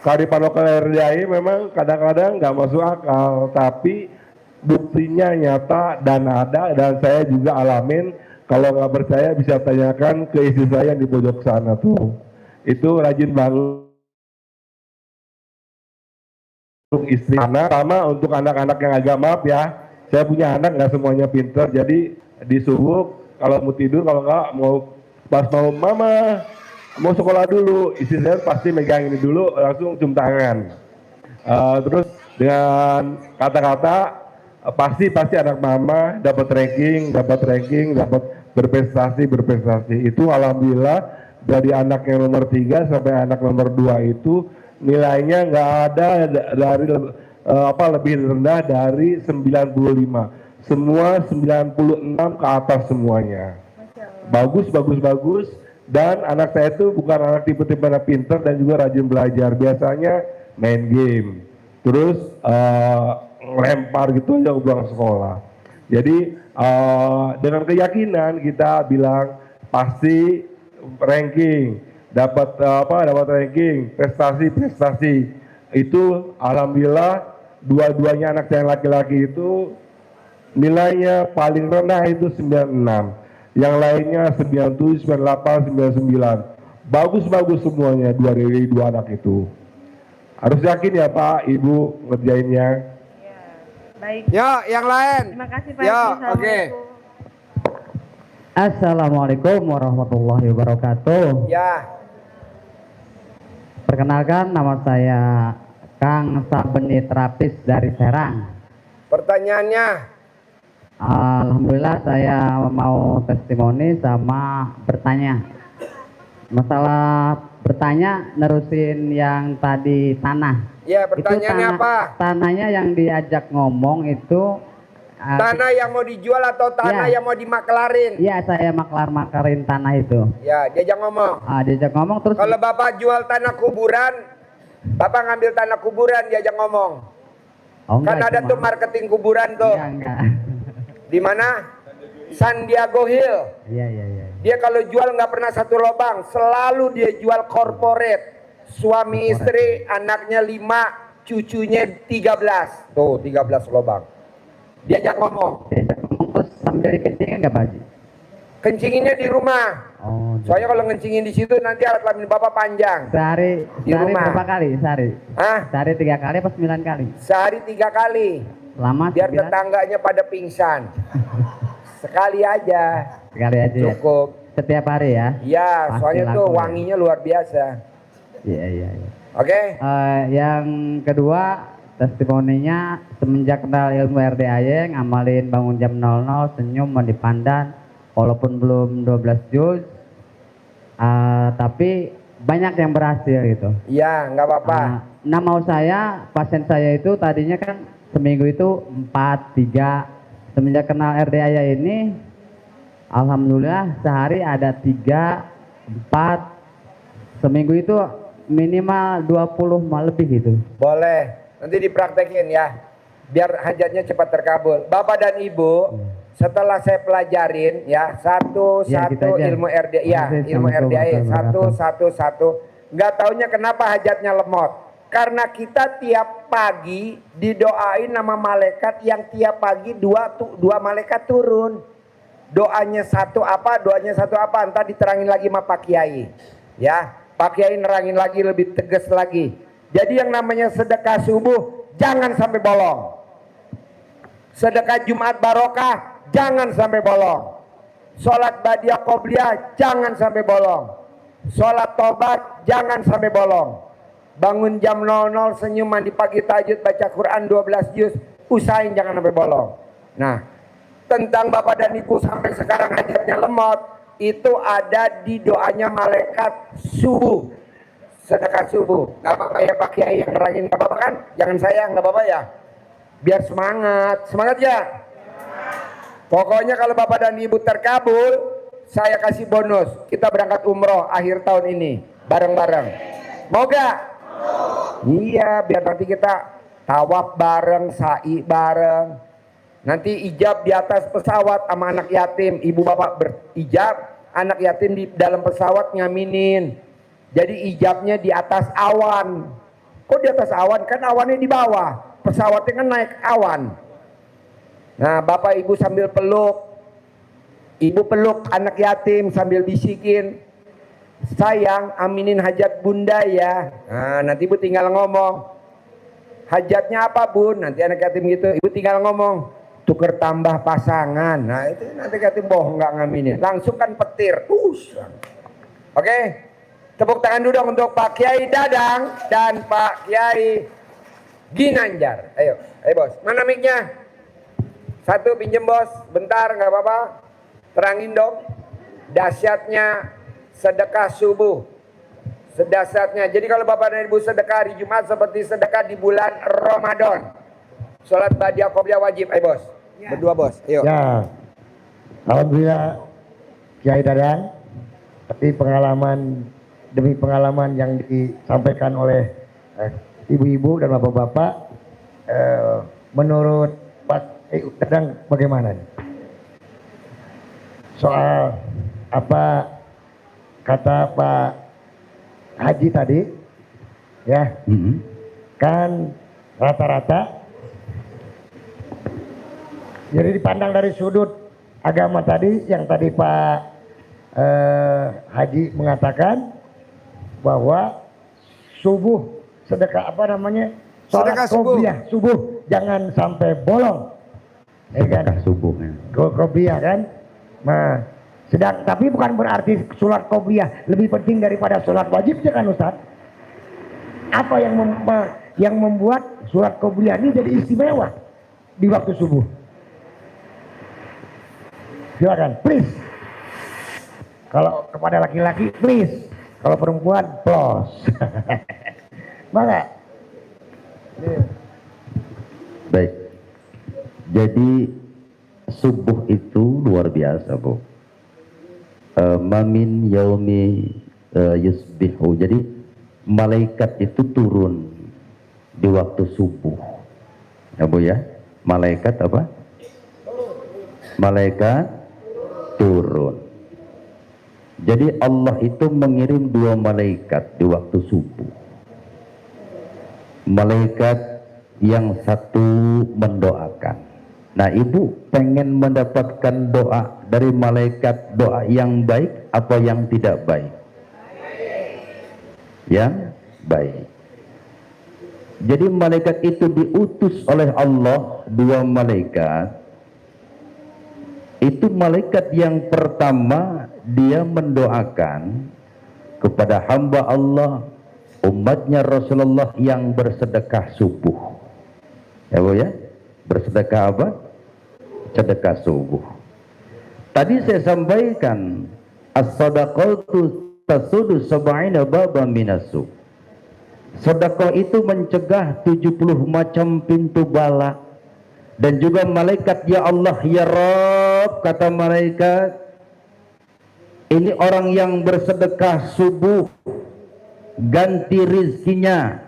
kearifan lokal RDAI memang kadang-kadang nggak masuk akal, tapi buktinya nyata dan ada, dan saya juga alamin. Kalau nggak percaya bisa tanyakan ke istri saya yang di pojok sana tuh. Itu rajin banget untuk istri anak, sama untuk anak-anak yang agak maaf ya. Saya punya anak nggak semuanya pinter, jadi disuruh kalau mau tidur, kalau nggak pas mau mama mau sekolah dulu, istri saya pasti megang ini dulu, langsung cium tangan. Terus dengan kata-kata pasti anak mama dapat ranking, dapat berprestasi. Itu alhamdulillah dari anak yang nomor 3 sampai anak nomor 2 itu nilainya nggak ada dari lebih rendah dari 95. Semua 96 ke atas semuanya. Bagus. Dan anak saya itu bukan anak tipe-tipe anak pinter dan juga rajin belajar. Biasanya main game, terus lempar gitu aja pulang sekolah. Jadi dengan keyakinan kita bilang pasti ranking, dapat ranking, prestasi. Itu alhamdulillah dua-duanya anak saya yang laki-laki itu nilainya paling rendah itu 96. Yang lainnya 97, 98, 99. Bagus semuanya dua anak itu. Harus yakin ya Pak, Ibu ngerjainnya. Ya, baik. Ya, yang lain. Terima kasih Pak. Ya, Assalamualaikum. oke. Assalamualaikum warahmatullahi wabarakatuh. Ya, Perkenalkan, nama saya Kang Sabeni Terapis dari Serang. pertanyaannya. Alhamdulillah saya mau testimoni sama bertanya. Masalah bertanya nerusin yang tadi tanah. Ya, pertanyaannya apa? Tanahnya yang diajak ngomong itu Tanah yang mau dijual atau tanah Ya. yang mau dimaklarin? Iya, saya maklar-maklarin tanah itu. Ya, diajak ngomong. Diajak ngomong terus. Kalau Bapak jual tanah kuburan, Bapak ngambil tanah kuburan, diajak ngomong. Kan ada tuh marketing kuburan tuh. Enggak. Di mana? San Diego Hill. Iya. Dia kalau jual nggak pernah satu lubang, selalu dia jual corporate. Suami istri, anaknya 5, cucunya 13. Tuh 13 lubang. Diajak ngomong. Terus sambil dikencingin nggak Pak Haji? Kencinginnya di rumah. Oh, Soalnya kalau ngencingin di situ nanti alat kelamin Bapak panjang. Sehari rumah. berapa kali? Sehari? Hah? Sehari 3 kali apa 9 kali? Sehari 3 kali. Lama Biar 9? tetangganya pada pingsan. Sekali aja. Sekali aja ya? Cukup. Setiap hari ya? Iya, Pasti soalnya laku tuh ya? wanginya luar biasa. Iya. Oke? Yang kedua, testimoninya semenjak kenal ilmu RDAY, ngamalin bangun jam 00, senyum mandi pandan, walaupun belum 12 juz, tapi banyak yang berhasil gitu. Iya, nggak apa-apa. Nah mau saya, pasien saya itu tadinya kan seminggu itu 4, 3. Semenjak kenal RDAY ini, alhamdulillah sehari ada 3, 4. Seminggu itu minimal 20 lebih gitu. Boleh. Nanti dipraktekin ya. Biar hajatnya cepat terkabul. Bapak dan Ibu, setelah saya pelajarin ya, satu ilmu RDAY, ya, ilmu RDAY, satu. Nggak taunya kenapa hajatnya lemot. Karena kita tiap pagi didoain nama malaikat yang tiap pagi dua malaikat turun. Doanya satu apa, entar diterangin lagi sama Pak Kiai. Ya, Pak Kiai nerangin lagi lebih tegas lagi. Jadi yang namanya sedekah subuh jangan sampai bolong. Sedekah Jumat barokah jangan sampai bolong. Sholat badiah qobliyah jangan sampai bolong. Sholat tobat jangan sampai bolong. bangun jam 00 senyum, mandi pagi tahajud, baca Quran 12 juz, usahain jangan sampai bolong. Nah, tentang Bapak dan Ibu sampai sekarang hajatnya lemot, itu ada di doanya malaikat subuh, sedekah subuh. Gak apa-apa ya Pak Kiai yang nerangin, gak apa-apa kan? Jangan saya, gak apa-apa ya, biar semangat, semangat ya. Pokoknya kalau Bapak dan Ibu terkabul, saya kasih bonus, kita berangkat umroh akhir tahun ini bareng-bareng. Mau gak? Iya, biar nanti kita tawaf bareng, sa'i bareng. Nanti ijab di atas pesawat sama anak yatim, ibu bapak berijab, anak yatim di dalam pesawat ngaminin. Jadi ijabnya di atas awan. Kok di atas awan? Kan awannya di bawah, pesawatnya kan naik awan. Nah, bapak ibu sambil peluk, ibu peluk anak yatim sambil bisikin, sayang aminin hajat bunda ya. Nah, nanti ibu tinggal ngomong, hajatnya apa bun? Nanti anak yatim gitu, ibu tinggal ngomong, tuker tambah pasangan. Nah itu nanti yatim bohong nggak ngaminin, langsung kan petir. Oke, tepuk tangan dulu dong untuk Pak Kiai Dadang dan Pak Kiai Ginanjar. Ayo bos, mana mic-nya? Satu pinjem bos, bentar nggak apa-apa. Terangin dong dahsyatnya sedekah subuh, sedahsyatnya. Jadi kalau Bapak dan Ibu sedekah hari Jumat seperti sedekah di bulan Ramadan. Sholat badiah qobliyah wajib, ayo bos. Berdua bos, ayo. Ya, alhamdulillah Kiai Dadang. Tapi pengalaman demi pengalaman yang disampaikan oleh ibu-ibu dan bapak-bapak, menurut Pak Dadang bagaimana nih? Soal apa kata Pak Haji tadi, ya, kan rata-rata. Jadi dipandang dari sudut agama tadi, yang tadi Pak Haji mengatakan bahwa subuh sedekah apa namanya? Sedekah subuh jangan sampai bolong. Ya kan? Subuh. Qobliyah kan? Nah, tapi bukan berarti sholat qobliyah lebih penting daripada sholat wajibnya kan Ustaz? Apa yang membuat sholat qobliyah ini jadi istimewa di waktu subuh? Silakan, please. Kalau kepada laki-laki, please. Kalau perempuan, plus. Mana? Baik. Jadi subuh itu luar biasa, Bu. Mamin yaumi yusbihu. Jadi malaikat itu turun di waktu subuh. Ya, Bu ya. Malaikat apa? Malaikat turun. Jadi Allah itu mengirim 2 malaikat di waktu subuh. Malaikat yang satu mendoakan. Nah, ibu pengen mendapatkan doa dari malaikat, doa yang baik apa yang tidak baik? Yang baik. Jadi malaikat itu diutus oleh Allah, 2 malaikat. Itu malaikat yang pertama, dia mendoakan kepada hamba Allah, umatnya Rasulullah yang bersedekah subuh. Ya Bu ya, bersedekah apa? Sedekah subuh. Tadi saya sampaikan, as-sadaqatu tasudu sab'ina baban minasu. Sedekah itu mencegah 70 macam pintu bala. Dan juga malaikat, ya Allah ya Rabb, kata malaikat, ini orang yang bersedekah subuh, ganti rizkinya,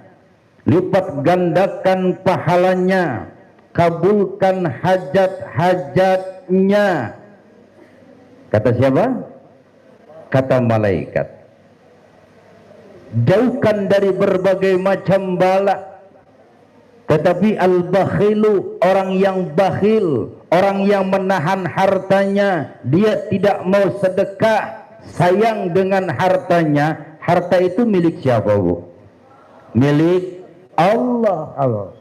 lipat gandakan pahalanya, kabulkan hajat-hajatnya. Kata siapa? Kata malaikat. Jauhkan dari berbagai macam bala. Tetapi al-bakhilu, orang yang bakhil, orang yang menahan hartanya, dia tidak mau sedekah, sayang dengan hartanya. Harta itu milik siapa, Bu? Milik Allah.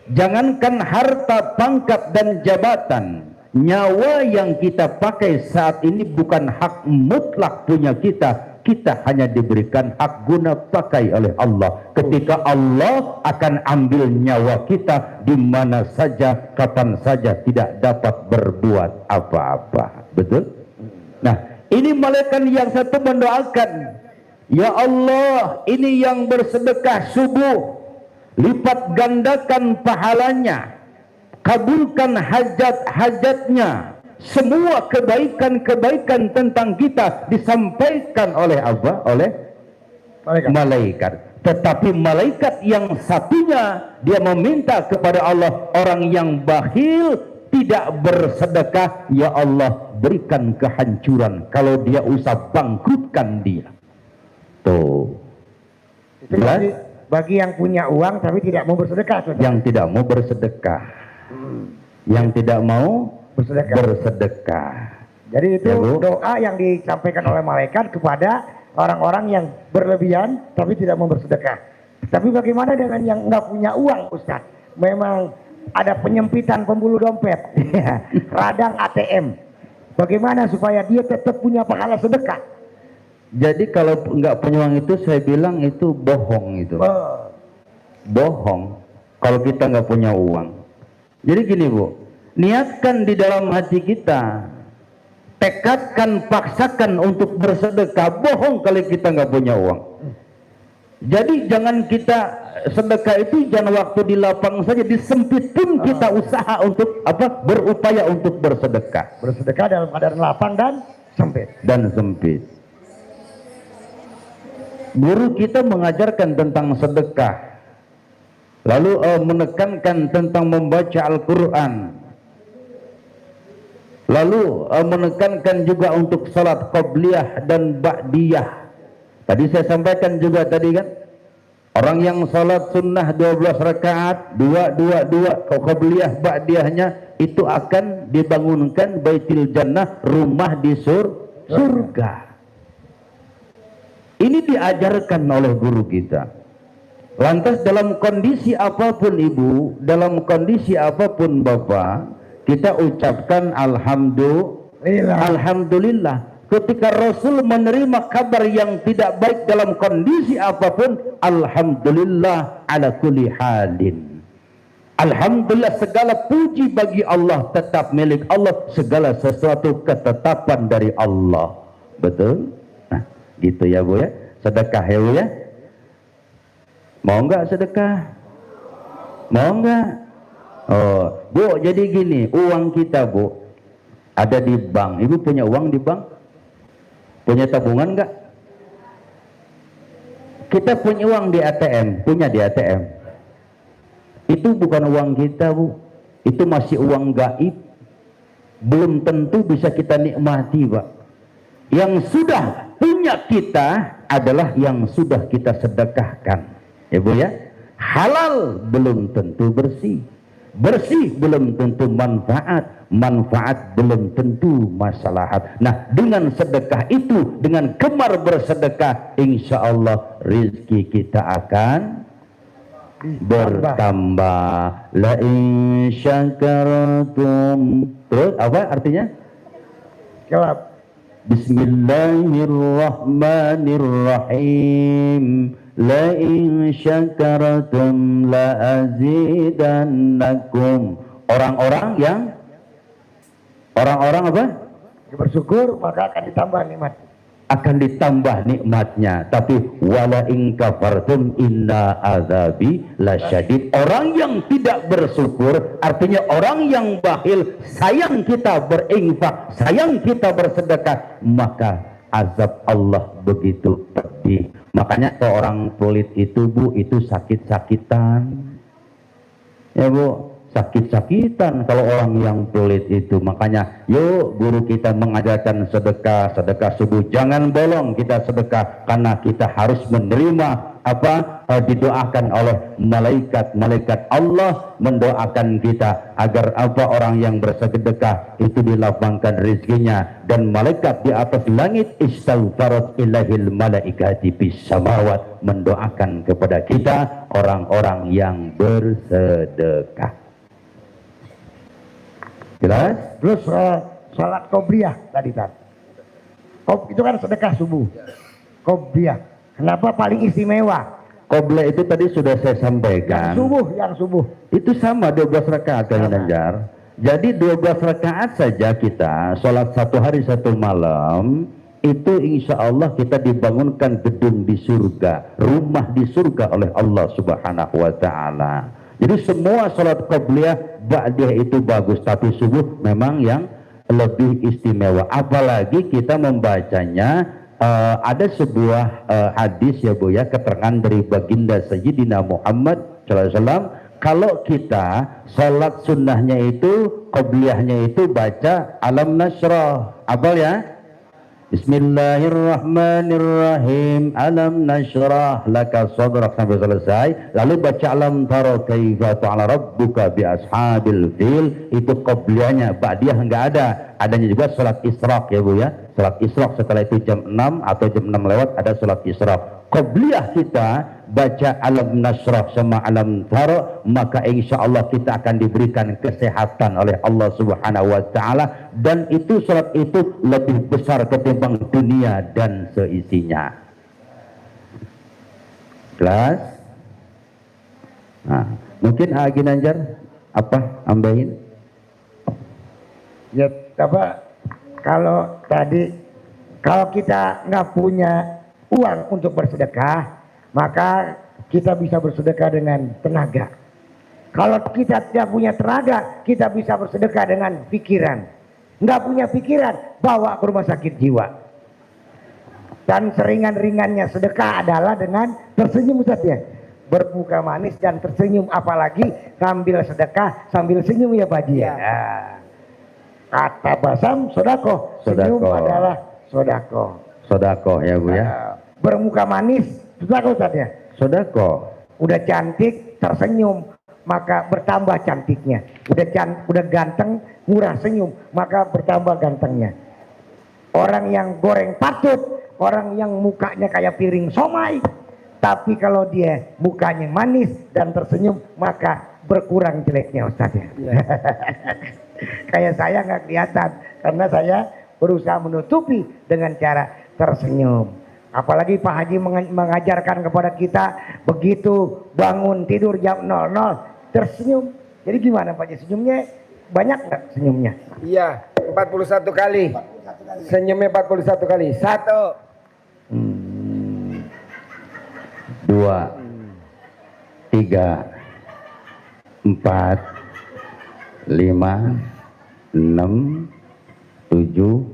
Jangankan harta, pangkat dan jabatan, nyawa yang kita pakai saat ini bukan hak mutlak punya kita. kita hanya diberikan hak guna pakai oleh Allah. Ketika Allah akan ambil nyawa kita di mana saja, kapan saja, tidak dapat berbuat apa-apa. Betul? Nah, ini malaikat yang satu mendoakan, ya Allah, ini yang bersedekah subuh, lipat gandakan pahalanya, kabulkan hajat-hajatnya. Semua kebaikan-kebaikan tentang kita disampaikan oleh apa? Oleh malaikat. Tetapi malaikat yang satunya dia meminta kepada Allah, orang yang bakhil tidak bersedekah, ya Allah berikan kehancuran kalau dia usah bangkrutkan dia. Tuh. Itu bagi yang punya uang tapi tidak mau bersedekah. Saudara. Yang tidak mau bersedekah. Yang tidak mau bersedekah. Jadi itu doa yang disampaikan oleh malaikat kepada orang-orang yang berlebihan tapi tidak mau bersedekah. Tapi bagaimana dengan yang nggak punya uang, Ustaz? Memang ada penyempitan pembuluh dompet, radang ATM. Bagaimana supaya dia tetap punya pahala sedekah? Jadi kalau nggak punya uang itu saya bilang itu bohong itu. Bohong kalau kita nggak punya uang. Jadi gini Bu, niatkan di dalam hati kita, tekadkan, paksakan untuk bersedekah. Bohong kalau kita nggak punya uang. Jadi jangan kita sedekah itu jangan waktu di lapang saja, disempit pun kita usaha untuk apa? Berupaya untuk bersedekah. Bersedekah dalam keadaan lapang dan sempit. Dan sempit. Guru kita mengajarkan tentang sedekah, lalu menekankan tentang membaca Al-Quran, lalu menekankan juga untuk salat qabliyah dan ba'diyah. Tadi saya sampaikan juga tadi kan, orang yang salat sunnah 12 rakaat, dua qabliyah ba'diyahnya, itu akan dibangunkan baitil jannah, rumah di surga. Ini diajarkan oleh guru kita. Lantas dalam kondisi apapun Ibu, dalam kondisi apapun Bapak, kita ucapkan Alhamdulillah. Ketika Rasul menerima kabar yang tidak baik dalam kondisi apapun, Alhamdulillah ala kulli halin. Alhamdulillah, segala puji bagi Allah, tetap milik Allah, segala sesuatu ketetapan dari Allah. Betul? Nah, gitu ya Bu ya. Sedekah ya Bu ya. Mau enggak sedekah? Mau enggak? Oh, Bu, jadi gini, uang kita Bu ada di bank. Ibu punya uang di bank? Punya tabungan enggak? Kita punya uang di ATM, punya di ATM. Itu bukan uang kita Bu, itu masih uang gaib. Belum tentu bisa kita nikmati Pak. Yang sudah punya kita adalah yang sudah kita sedekahkan. Ya Bu ya, halal belum tentu bersih, bersih belum tentu manfaat, manfaat belum tentu maslahat. Nah, dengan sedekah itu, dengan gemar bersedekah, insya Allah rezeki kita akan bertambah. La in syakartum. Terus apa artinya? Jawab. Bismillahirrahmanirrahim. La in syakartum la azidannakum. Orang-orang apa? Bersyukur maka akan ditambah nikmat. Akan ditambah nikmatnya. Tapi wala in kafartum inna azabi lasyadid. Orang yang tidak bersyukur, artinya orang yang bakhil, sayang kita berinfak, sayang kita bersedekah, maka azab Allah begitu pedih. Makanya seorang pelit itu Bu, itu sakit-sakitan. Ya Bu, sakit-sakitan kalau orang yang pelit itu. Makanya yuk guru kita mengajarkan sedekah, sedekah subuh. Jangan bolong kita sedekah, karena kita harus menerima apa didoakan oleh malaikat Allah, mendoakan kita agar apa orang yang bersedekah itu dilapangkan rezekinya, dan malaikat di atas langit istaghfarat ilahil malaikati bis samawat, mendoakan kepada kita orang-orang yang bersedekah. Jelas? Terus salat qobliyah tadi kan. Itu kan sedekah subuh. qobliyah. Kenapa paling istimewa? Qobliyah itu tadi sudah saya sampaikan. Yang subuh. Itu sama 12 rakaat Kang Ganjar. Jadi 12 rakaat saja kita sholat satu hari satu malam, itu insya Allah kita dibangunkan gedung di surga, rumah di surga oleh Allah Subhanahu wa Ta'ala. Jadi semua sholat qobliyah, ba'diyah itu bagus, tapi subuh memang yang lebih istimewa. Apalagi kita membacanya, ada sebuah hadis ya Bu ya, keterangan dari baginda Sayyidina Muhammad SAW, kalau kita sholat sunnahnya itu, qobliyahnya itu baca alam nasrah, hafal ya? Bismillahirrahmanirrahim, alam nashrah laka sadrak sampai selesai, lalu baca alam tara kaifa ta'ala rabbuka bi ashabil fil, itu qobliyahnya. Ba'diyah enggak ada, adanya juga salat isyraq ya Bu ya, salat isyraq setelah itu jam 6 atau jam 6 lewat ada salat isyraq. Qobliyah kita baca alam nasrah sama alam tara, maka insya Allah kita akan diberikan kesehatan oleh Allah Subhanahu wa Ta'ala, dan itu salat itu lebih besar ketimbang dunia dan seisinya. Kelas? Nah, mungkin Agi Nanjar apa ambahin? Ya, apa kalau tadi kalau kita nggak punya uang untuk bersedekah, maka kita bisa bersedekah dengan tenaga. Kalau kita tidak punya tenaga, kita bisa bersedekah dengan pikiran. Nggak punya pikiran, bawa ke rumah sakit jiwa. Dan seringan-ringannya sedekah adalah dengan tersenyum, Ustaz ya. Bermuka manis dan tersenyum, apalagi sambil sedekah sambil senyum ya Pak Haji ya. Kata basam sodako, senyum adalah sodako. Sodako ya Bu ya. Bermuka manis, sodako Ustaz ya. Sodako. Udah cantik, tersenyum, maka bertambah cantiknya. Udah ganteng, murah senyum, maka bertambah gantengnya. Orang yang goreng patut, orang yang mukanya kayak piring somai, tapi kalau dia mukanya manis dan tersenyum, maka berkurang jeleknya Ustaz ya. Kayak saya nggak kelihatan karena saya berusaha menutupi dengan cara tersenyum. Apalagi Pak Haji mengajarkan kepada kita, begitu bangun tidur jam 00 tersenyum. Jadi gimana Pak Haji, senyumnya banyak nggak senyumnya? Iya, 41 kali. Senyumnya 41 kali. 1 2 3 4 5 6 7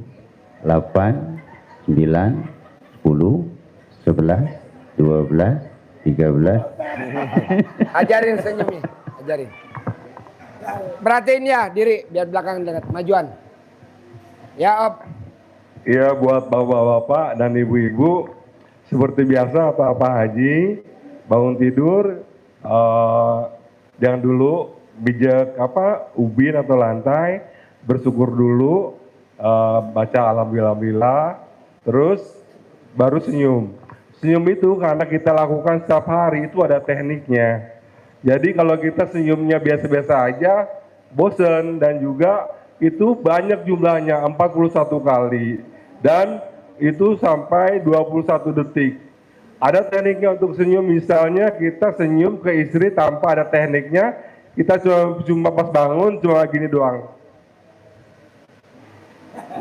8 9 10 11 12 13. Ajarin senyumnya, ajarin. Perhatiin ya diri, biar belakang dekat, majuan. Ya Op. Iya, buat bapak-bapak dan ibu-ibu, seperti biasa Pak Haji bangun tidur, jangan dulu bijak ubin atau lantai, bersyukur dulu, baca alhamdulillah, terus baru senyum. Senyum itu karena kita lakukan setiap hari, itu ada tekniknya. Jadi kalau kita senyumnya biasa-biasa aja, bosen, dan juga itu banyak jumlahnya, 41 kali. Dan itu sampai 21 detik. Ada tekniknya untuk senyum, misalnya kita senyum ke istri tanpa ada tekniknya, kita cuma pas bangun, cuma gini doang.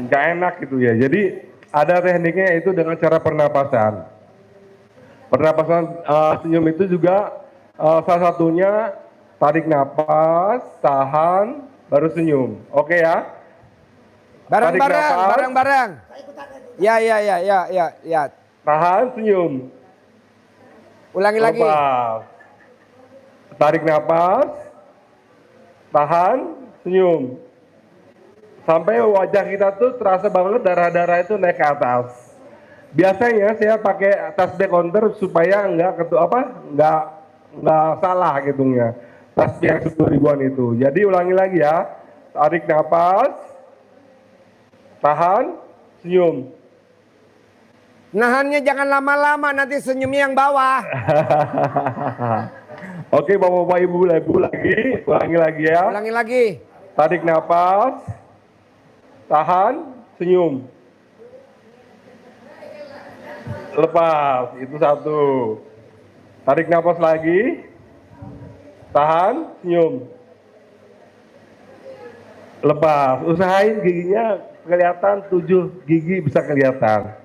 Nggak enak gitu ya. Jadi ada tekniknya, itu dengan cara pernapasan. Pernapasan senyum itu juga salah satunya tarik napas, tahan, baru senyum. Oke ya? Bareng-bareng. Ya. Tahan, senyum. Ulangi lagi. Tarik napas, tahan, senyum. Sampai wajah kita tuh terasa banget darah-darah itu naik ke atas. Biasanya saya pakai tasbih counter supaya nggak salah hitungnya. Tasbih yang 10 ribuan itu. Jadi ulangi lagi ya. Tarik napas, tahan, senyum. Nahannya jangan lama-lama, nanti senyumnya yang bawah. Oke, bapak-bapak, ibu lagi, ulangi lagi ya. Ulangi lagi. Tarik napas, tahan, senyum. Lepas, itu satu. Tarik nafas lagi. Tahan, senyum. Lepas, usahain giginya kelihatan, 7 gigi bisa kelihatan.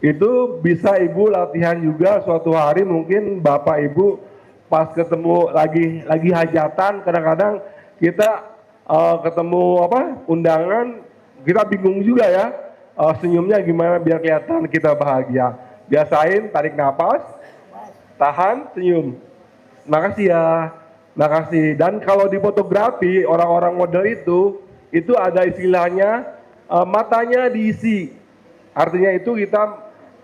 Itu bisa ibu latihan juga suatu hari, mungkin bapak ibu pas ketemu lagi hajatan, kadang-kadang kita ketemu undangan, kita bingung juga ya, senyumnya gimana biar kelihatan kita bahagia. Biasain tarik nafas, tahan, senyum. Makasih ya. Makasih. Dan kalau di fotografi orang-orang model itu ada istilahnya matanya diisi. Artinya itu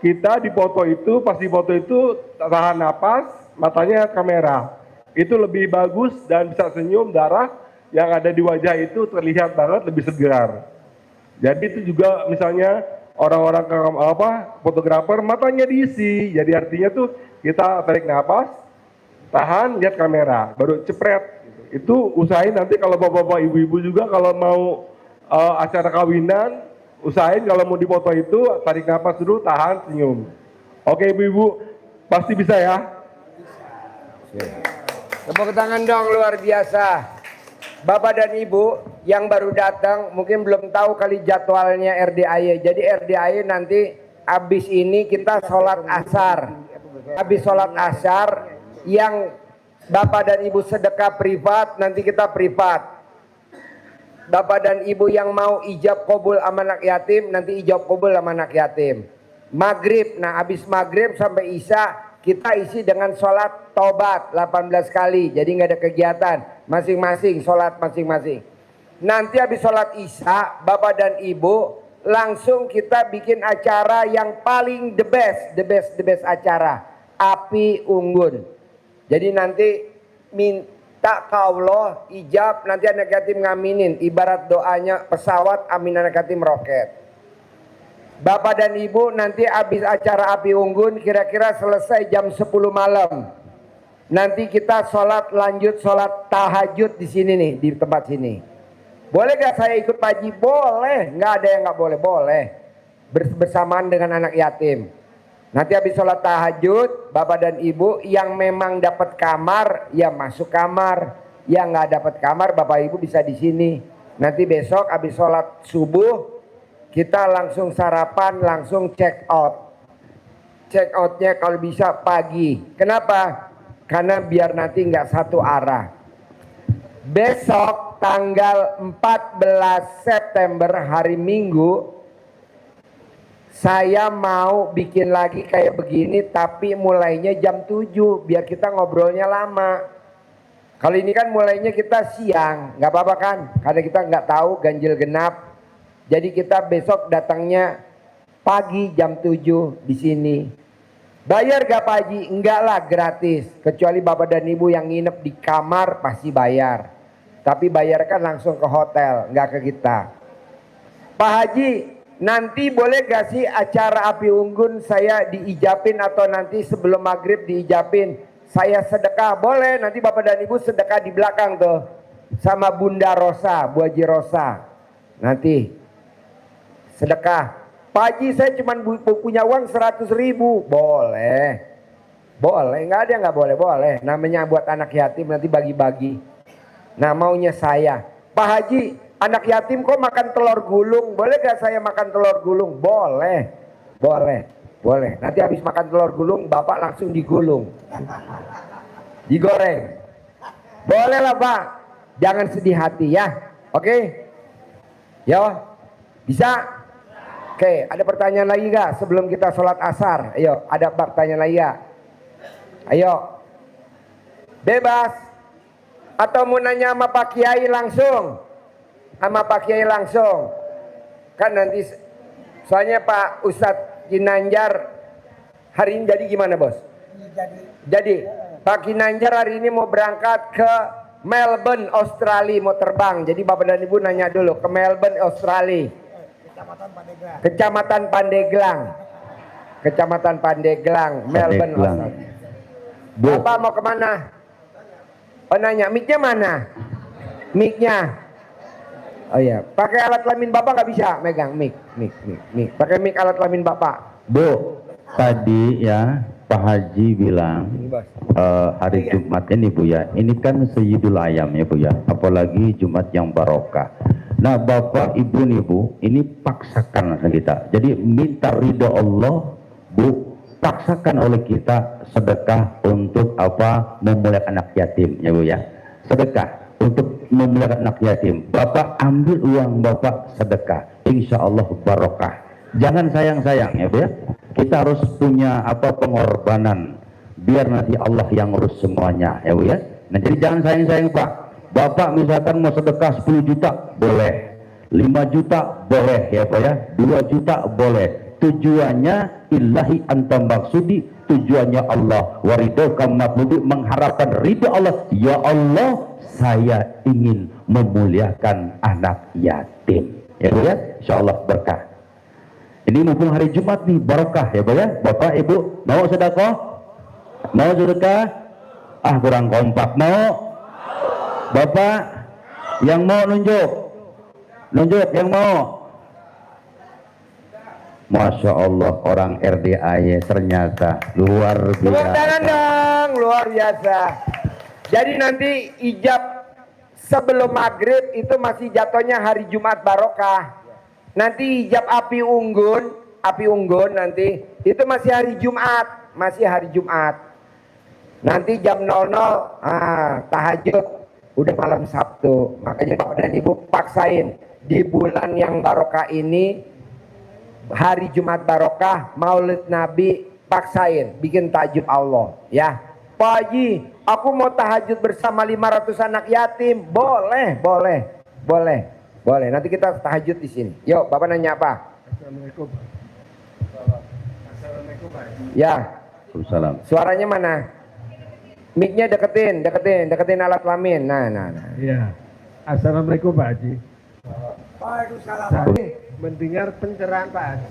kita di foto itu, pas di foto itu tahan napas, matanya kamera. Itu lebih bagus dan bisa senyum, darah yang ada di wajah itu terlihat banget lebih segar. Jadi itu juga misalnya orang-orang fotografer matanya diisi. Jadi artinya tuh kita tarik napas, tahan, lihat kamera, baru cepret. Itu usahain nanti kalau bapak-bapak, ibu-ibu juga kalau mau acara kawinan, usahain kalau mau dipoto itu tarik nafas dulu, tahan, senyum. Oke ibu-ibu, pasti bisa ya? Tepuk tangan dong, luar biasa. Bapak dan Ibu yang baru datang mungkin belum tahu kali jadwalnya RDAY. Jadi RDAY nanti habis ini kita sholat asar. Habis sholat asar, yang Bapak dan Ibu sedekah privat, nanti kita privat. Bapak dan Ibu yang mau ijab kabul sama anak yatim, nanti ijab kabul sama anak yatim. Maghrib, nah habis maghrib sampai isya, kita isi dengan sholat tobat 18 kali. Jadi nggak ada kegiatan, masing-masing sholat masing-masing. Nanti habis sholat isya, Bapak dan Ibu langsung kita bikin acara yang paling the best acara, api unggun. Jadi nanti minta ke Allah ijab, nanti anak yatim ngaminin. Ibarat doanya pesawat, amin anak yatim roket. Bapak dan Ibu nanti habis acara api unggun kira-kira selesai jam 10 malam. Nanti kita lanjut sholat tahajud di sini nih, di tempat sini. Boleh gak saya ikut Pak Haji? Boleh, nggak ada yang nggak boleh, boleh. Bersamaan dengan anak yatim. Nanti habis sholat tahajud, Bapak dan Ibu yang memang dapat kamar, ya masuk kamar. Yang nggak dapat kamar, Bapak Ibu bisa di sini. Nanti besok habis sholat subuh, kita langsung sarapan, langsung check out. Check outnya kalau bisa pagi. Kenapa? Karena biar nanti nggak satu arah. Besok tanggal 14 September hari Minggu, saya mau bikin lagi kayak begini tapi mulainya jam 7 biar kita ngobrolnya lama. Kalau ini kan mulainya kita siang, nggak apa-apa kan? Karena kita nggak tahu ganjil genap. Jadi kita besok datangnya pagi jam 7 di sini. Bayar gak Pak Haji? Enggak lah, gratis. Kecuali Bapak dan Ibu yang nginep di kamar pasti bayar. Tapi bayarkan langsung ke hotel, nggak ke kita. Pak Haji, nanti boleh gak sih acara api unggun saya diijabin atau nanti sebelum maghrib diijabin? Saya sedekah, boleh. Nanti Bapak dan Ibu sedekah di belakang tuh. Sama Bunda Rosa, Bu Haji Rosa. Nanti sedekah. Pak Haji saya cuma punya uang 100.000. Boleh. Boleh, nggak ada nggak boleh, boleh. Namanya buat anak yatim nanti bagi-bagi. Nah maunya saya, Pak Haji anak yatim kok makan telur gulung, boleh gak saya makan telur gulung? Boleh, boleh, boleh. Nanti habis makan telur gulung, Bapak langsung digulung, digoreng. Boleh lah Pak, jangan sedih hati ya, oke? Yo, bisa? Oke, ada pertanyaan lagi gak sebelum kita sholat asar? Ayo, ada pertanyaan lagi gak? Ayo, bebas. Atau mau nanya sama Pak Kiai langsung? Sama Pak Kiai langsung. Kan nanti soalnya Pak Ustadz Ginanjar hari ini jadi gimana bos? Jadi Pak Ginanjar hari ini mau berangkat ke Melbourne, Australia, mau terbang. Jadi Bapak dan Ibu nanya dulu ke Melbourne, Australia. Kecamatan Pandeglang. Kecamatan Pandeglang, Melbourne, Australia. Bapak mau kemana? Oh nanya, mic-nya mana? Mic-nya. Oh iya, pakai alat kelamin Bapak nggak bisa megang mic. Pakai mic alat kelamin Bapak. Bu, tadi ya Pak Haji bilang hari Jumat ini Bu ya, ini kan Sayyidul Ayam ya Bu ya, apalagi Jumat yang barokah. Nah Bapak Ibu nih Bu, ini paksakan kita. Jadi minta ridho Allah Bu, paksakan oleh kita sedekah untuk apa? Memuliakan anak yatim ya Bu ya. Sedekah untuk memuliakan anak yatim. Bapak ambil uang Bapak sedekah, insya Allah barokah. Jangan sayang-sayang ya Bu ya. Kita harus punya apa? Pengorbanan biar nanti Allah yang urus semuanya ya Bu ya. Nah jadi jangan sayang-sayang Pak. Bapak misalkan mau sedekah 10 juta boleh, 5 juta boleh ya Pak ya, 2 juta boleh. Tujuannya illahi anta maksudi, tujuannya Allah, waridho kamatlubi, mengharapkan ridho Allah. Ya Allah, saya ingin memuliakan anak yatim ya Bu ya, insya Allah berkah. Ini mumpung hari Jumat nih, barokah ya Pak ya. Bapak Ibu mau sedekah? Mau sedekah? Ah kurang kompak. Mau? Bapak yang mau nunjuk yang mau. Masya Allah, orang RDAY ternyata luar biasa. Tepuk tangan dong, luar biasa. Jadi nanti ijab sebelum maghrib itu masih jatuhnya hari Jumat barokah. Nanti ijab api unggun nanti itu masih hari Jumat, Nanti jam 00 tahajud udah malam Sabtu. Makanya Bapak dan Ibu paksain di bulan yang barokah ini, hari Jumat barokah, Maulid Nabi, paksain bikin takjub Allah ya. Pak Haji, aku mau tahajud bersama 500 anak yatim. Boleh, nanti kita tahajud di sini. Yuk, Bapak nanya apa? Assalamualaikum. Ya. Waalaikumsalam. Suaranya mana? Mic-nya deketin alat kelamin. Nah. Iya. Assalamualaikum Pak Haji. Waalaikumsalam. Saya mendengar pencerahan Pak Haji.